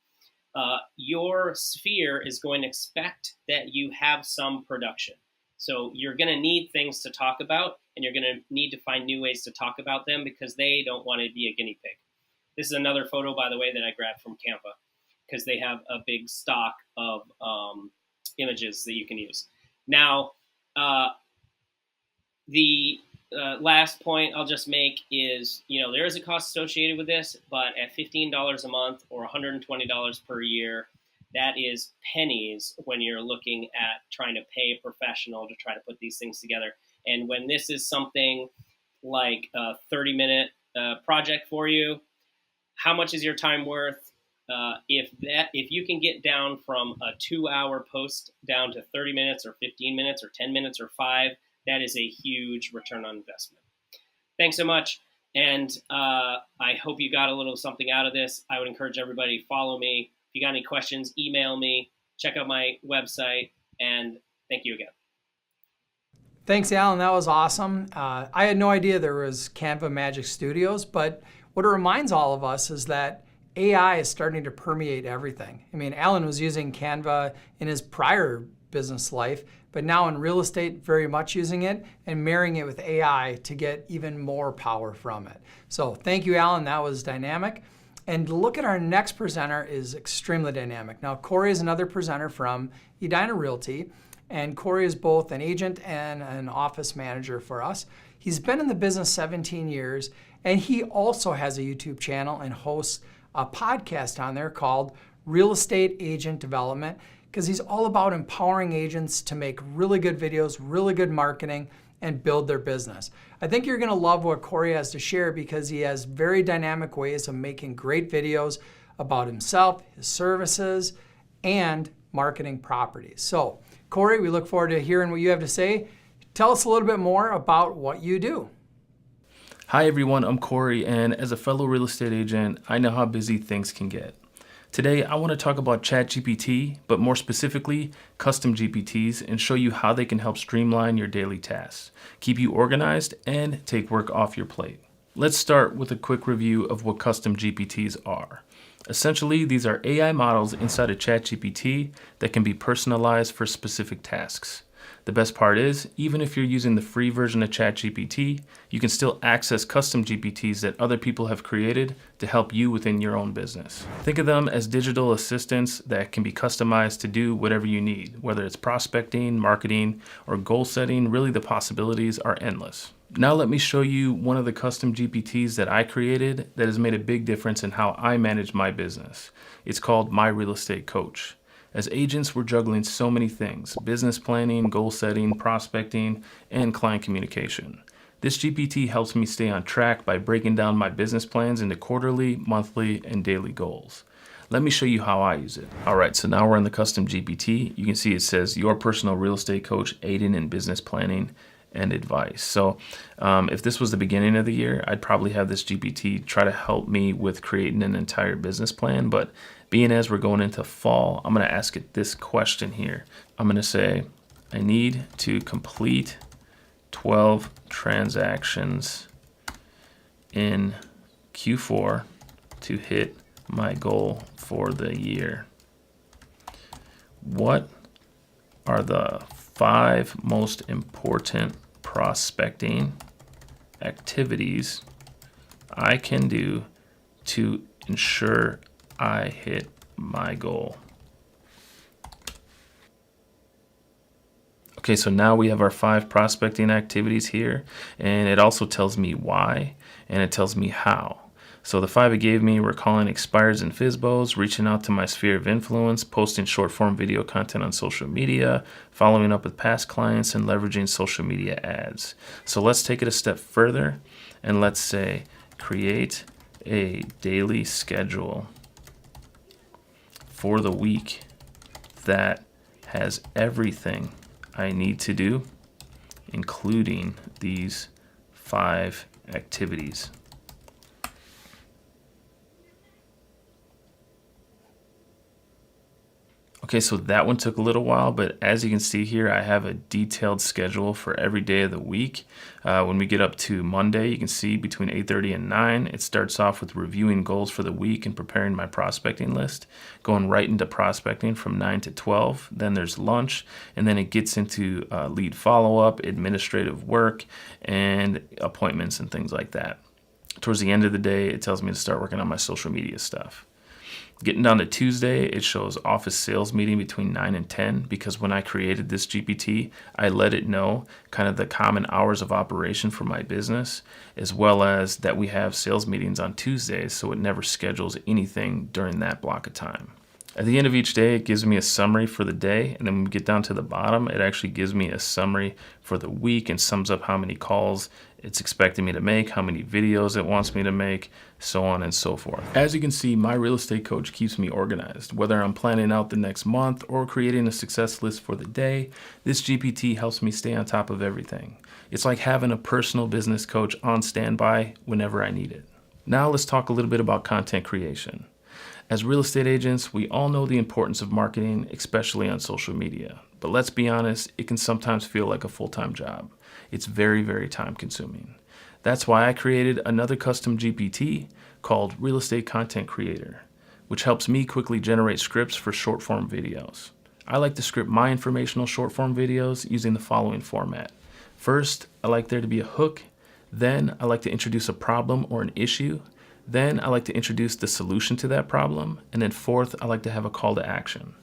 Speaker 13: Your sphere is going to expect that you have some production. So you're going to need things to talk about, and you're going to need to find new ways to talk about them because they don't want to be a guinea pig. This is another photo, by the way, that I grabbed from Canva because they have a big stock of images that you can use. Now, the last point I'll just make is, there is a cost associated with this, but at $15 a month or $120 per year, that is pennies when you're looking at trying to pay a professional to try to put these things together. And when this is something like a 30-minute project for you, how much is your time worth? If you can get down from a 2-hour post down to 30 minutes or 15 minutes or 10 minutes or 5, that is a huge return on investment. Thanks so much. And I hope you got a little something out of this. I would encourage everybody to follow me. If you got any questions, email me, check out my website, and thank you again.
Speaker 1: Thanks, Alan. That was awesome. I had no idea there was Canva Magic Studios, but what it reminds all of us is that AI is starting to permeate everything. I mean, Alan was using Canva in his prior business life, but now in real estate, very much using it and marrying it with AI to get even more power from it. So thank you, Alan. That was dynamic. And look at our next presenter is extremely dynamic. Now, Corey is another presenter from Edina Realty, and Corey is both an agent and an office manager for us. He's been in the business 17 years, and he also has a YouTube channel and hosts a podcast on there called Real Estate Agent Development, because he's all about empowering agents to make really good videos, really good marketing, and build their business. I think you're gonna love what Corey has to share because he has very dynamic ways of making great videos about himself, his services, and marketing properties. So, Corey, we look forward to hearing what you have to say. Tell us a little bit more about what you do.
Speaker 11: Hi everyone, I'm Corey, and as a fellow real estate agent, I know how busy things can get. Today, I want to talk about ChatGPT, but more specifically, custom GPTs, and show you how they can help streamline your daily tasks, keep you organized, and take work off your plate. Let's start with a quick review of what custom GPTs are. Essentially, these are AI models inside of ChatGPT that can be personalized for specific tasks. The best part is, even if you're using the free version of ChatGPT, you can still access custom GPTs that other people have created to help you within your own business. Think of them as digital assistants that can be customized to do whatever you need, whether it's prospecting, marketing, or goal setting. Really, the possibilities are endless. Now let me show you one of the custom GPTs that I created that has made a big difference in how I manage my business. It's called My Real Estate Coach. As agents, we're juggling so many things: business planning, goal setting, prospecting, and client communication. This GPT helps me stay on track by breaking down my business plans into quarterly, monthly, and daily goals. Let me show you how I use it. All right, so now we're in the custom GPT. You can see it says, your personal real estate coach, aiding in business planning and advice. So if this was the beginning of the year, I'd probably have this GPT try to help me with creating an entire business plan. But being as we're going into fall, I'm going to ask it this question here. I'm going to say, I need to complete 12 transactions in Q4 to hit my goal for the year. What are the 5 most important prospecting activities I can do to ensure I hit my goal? Okay, so now we have our 5 prospecting activities here, and it also tells me why, and it tells me how. So the 5 it gave me were calling expireds and FSBOs, reaching out to my sphere of influence, posting short form video content on social media, following up with past clients, and leveraging social media ads. So let's take it a step further, and let's say, create a daily schedule for the week that has everything I need to do, including these 5 activities. Okay, so that one took a little while, but as you can see here, I have a detailed schedule for every day of the week. When we get up to Monday, you can see between 8:30 and 9, it starts off with reviewing goals for the week and preparing my prospecting list, going right into prospecting from 9 to 12. Then there's lunch, and then it gets into lead follow-up, administrative work, and appointments and things like that. Towards the end of the day, it tells me to start working on my social media stuff. Getting down to Tuesday, it shows office sales meeting between 9 and 10, because when I created this GPT, I let it know kind of the common hours of operation for my business, as well as that we have sales meetings on Tuesdays, so it never schedules anything during that block of time. At the end of each day, it gives me a summary for the day, and then when we get down to the bottom, it actually gives me a summary for the week and sums up how many calls it's expecting me to make, how many videos it wants me to make, so on and so forth. As you can see, my real estate coach keeps me organized. Whether I'm planning out the next month or creating a success list for the day, this GPT helps me stay on top of everything. It's like having a personal business coach on standby whenever I need it. Now let's talk a little bit about content creation. As real estate agents, we all know the importance of marketing, especially on social media. But let's be honest, it can sometimes feel like a full-time job. It's very, very time consuming. That's why I created another custom GPT called Real Estate Content Creator, which helps me quickly generate scripts for short form videos. I like to script my informational short form videos using the following format. First, I like there to be a hook. Then I like to introduce a problem or an issue. Then I like to introduce the solution to that problem. And then fourth, I like to have a call to action.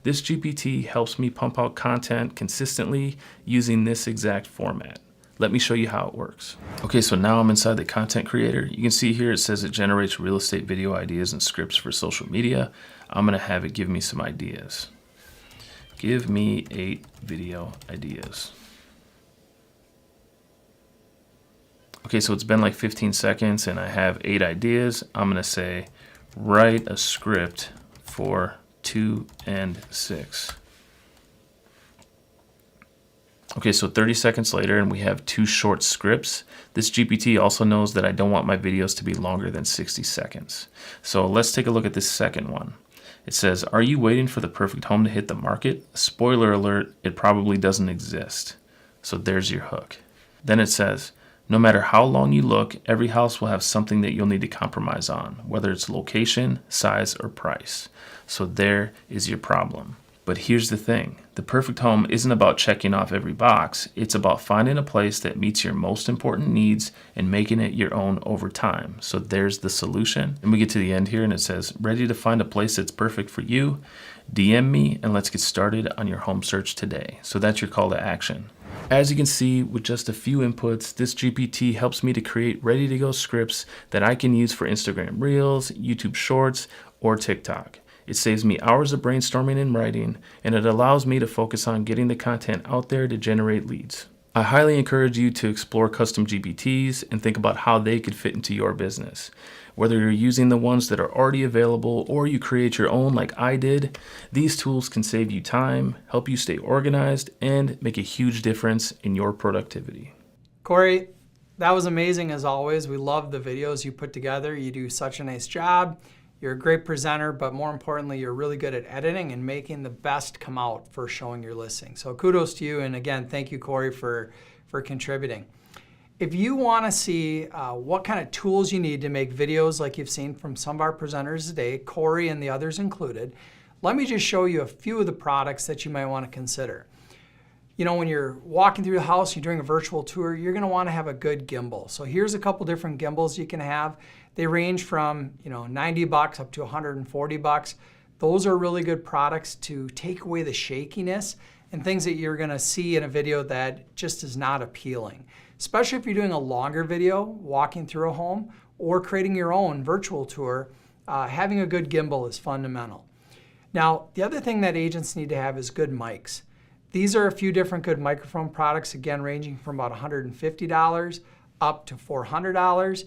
Speaker 11: This GPT helps me pump out content consistently using this exact format. Let me show you how it works. Okay, so now I'm inside the content creator. You can see here it says it generates real estate video ideas and scripts for social media. I'm gonna have it give me some ideas. Give me 8 video ideas. Okay, so it's been like 15 seconds and I have 8 ideas. I'm gonna say, write a script for 2 and 6. Okay, so 30 seconds later and we have 2 short scripts. This GPT also knows that I don't want my videos to be longer than 60 seconds. So let's take a look at this second one. It says, are you waiting for the perfect home to hit the market? Spoiler alert, it probably doesn't exist. So there's your hook. Then it says, no matter how long you look, every house will have something that you'll need to compromise on, whether it's location, size, or price. So there is your problem. But here's the thing. The perfect home isn't about checking off every box. It's about finding a place that meets your most important needs and making it your own over time. So there's the solution. And we get to the end here and it says, ready to find a place that's perfect for you? DM me and let's get started on your home search today. So that's your call to action. As you can see, with just a few inputs, this GPT helps me to create ready-to-go scripts that I can use for Instagram Reels, YouTube Shorts, or TikTok. It saves me hours of brainstorming and writing, and it allows me to focus on getting the content out there to generate leads. I highly encourage you to explore custom GPTs and think about how they could fit into your business. Whether you're using the ones that are already available or you create your own like I did, these tools can save you time, help you stay organized, and make a huge difference in your productivity.
Speaker 1: Corey, that was amazing as always. We love the videos you put together. You do such a nice job. You're a great presenter, but more importantly, you're really good at editing and making the best come out for showing your listing. So kudos to you. And again, thank you, Corey, for contributing. If you want to see what kind of tools you need to make videos like you've seen from some of our presenters today, Corey and the others included, let me just show you a few of the products that you might want to consider. You know, when you're walking through the house, you're doing a virtual tour, you're going to want to have a good gimbal. So here's a couple different gimbals you can have. They range from, $90 up to $140. Those are really good products to take away the shakiness and things that you're going to see in a video that just is not appealing. Especially if you're doing a longer video, walking through a home, or creating your own virtual tour, having a good gimbal is fundamental. Now, the other thing that agents need to have is good mics. These are a few different good microphone products, again, ranging from about $150 up to $400.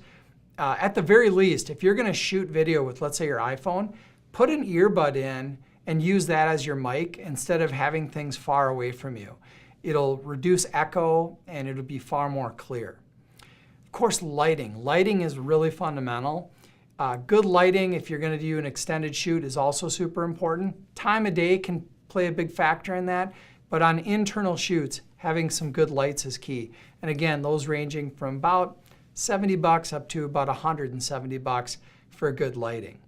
Speaker 1: At the very least, if you're going to shoot video with, let's say, your iPhone, put an earbud in and use that as your mic instead of having things far away from you. It'll reduce echo and it'll be far more clear. Of course, lighting. Lighting is really fundamental. Good lighting, if you're going to do an extended shoot, is also super important. Time of day can play a big factor in that, but on internal shoots, having some good lights is key. And again, those ranging from about $70 up to about $170 for good lighting.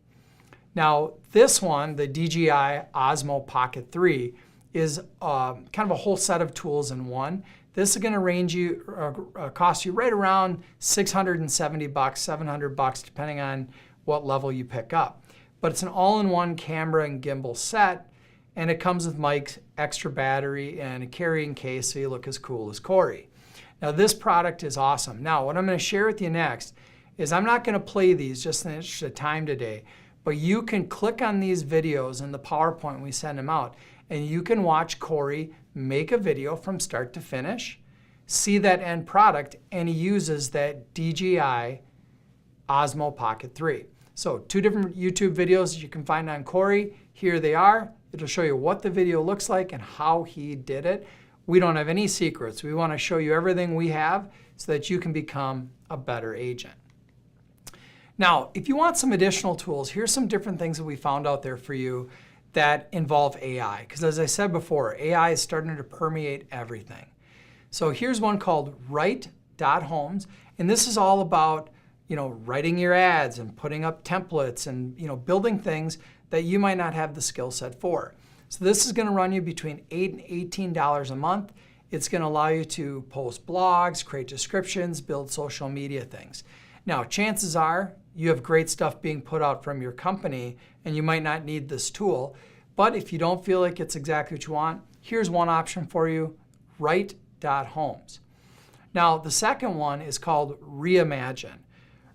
Speaker 1: Now, this one, the DJI Osmo Pocket 3, is kind of a whole set of tools in one. This is going to cost you right around $670, $700, depending on what level you pick up. But it's an all-in-one camera and gimbal set, and it comes with mics, extra battery, and a carrying case so you look as cool as Corey. Now, this product is awesome. Now, what I'm going to share with you next is I'm not going to play these just in the interest of time today, but you can click on these videos in the PowerPoint when we send them out, and you can watch Corey make a video from start to finish, see that end product, and he uses that DJI Osmo Pocket 3. So 2 different YouTube videos that you can find on Corey. Here they are. It'll show you what the video looks like and how he did it. We don't have any secrets. We want to show you everything we have so that you can become a better agent. Now, if you want some additional tools, here's some different things that we found out there for you that involve AI. Because as I said before, AI is starting to permeate everything. So here's one called Write.Homes, and this is all about writing your ads and putting up templates and building things that you might not have the skill set for. So this is going to run you between $8 and $18 a month. It's going to allow you to post blogs, create descriptions, build social media things. Now, chances are you have great stuff being put out from your company and you might not need this tool. But if you don't feel like it's exactly what you want, here's one option for you, Write.Homes. Now, the second one is called Reimagine.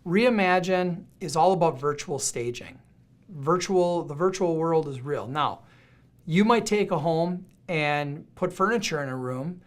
Speaker 1: Reimagine is all about virtual staging. The virtual world is real. Now, you might take a home and put furniture in a room,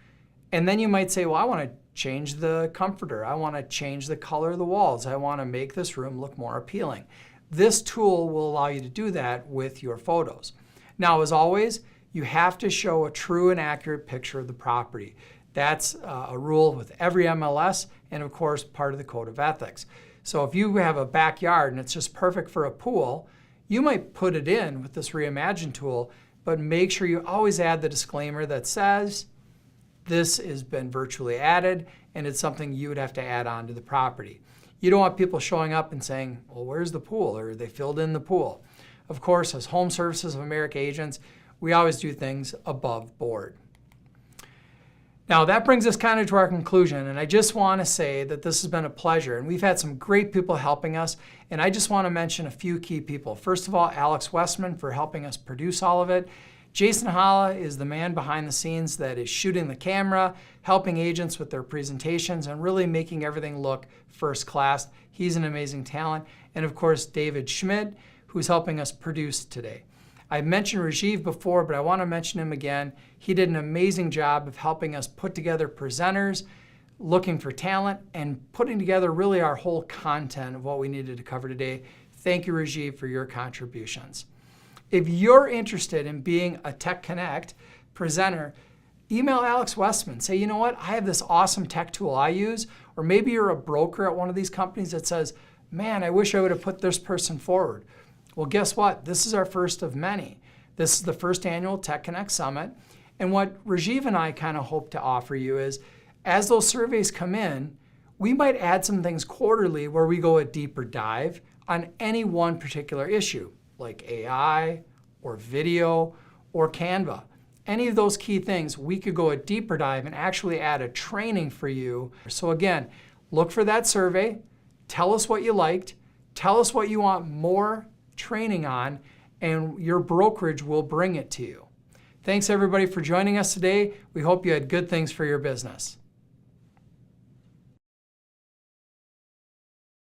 Speaker 1: and then you might say, well, I want to change the comforter. I want to change the color of the walls. I want to make this room look more appealing. This tool will allow you to do that with your photos. Now, as always, you have to show a true and accurate picture of the property. That's a rule with every MLS and, of course, part of the code of ethics. So if you have a backyard and it's just perfect for a pool, you might put it in with this Reimagine tool, but make sure you always add the disclaimer that says this has been virtually added and it's something you would have to add on to the property. You don't want people showing up and saying, well, where's the pool? Or they filled in the pool. Of course, as Home Services of America agents, we always do things above board. Now that brings us kind of to our conclusion, and I just want to say that this has been a pleasure, and we've had some great people helping us, and I just want to mention a few key people. First of all, Alex Westman for helping us produce all of it. Jason Holla is the man behind the scenes that is shooting the camera, helping agents with their presentations, and really making everything look first class. He's an amazing talent. And of course, David Schmidt, who's helping us produce today. I mentioned Rajiv before, but I want to mention him again. He did an amazing job of helping us put together presenters, looking for talent, and putting together really our whole content of what we needed to cover today. Thank you, Rajiv, for your contributions. If you're interested in being a Tech Connect presenter, email Alex Westman. Say, you know what, I have this awesome tech tool I use. Or maybe you're a broker at one of these companies that says, man, I wish I would have put this person forward. Well, guess what? This is our first of many. This is the first annual Tech Connect Summit. And what Rajiv and I kind of hope to offer you is, as those surveys come in, we might add some things quarterly where we go a deeper dive on any one particular issue, like AI or video or Canva. Any of those key things, we could go a deeper dive and actually add a training for you. So again, look for that survey. Tell us what you liked. Tell us what you want more training on, and your brokerage will bring it to you. Thanks everybody for joining us today. We hope you had good things for your business.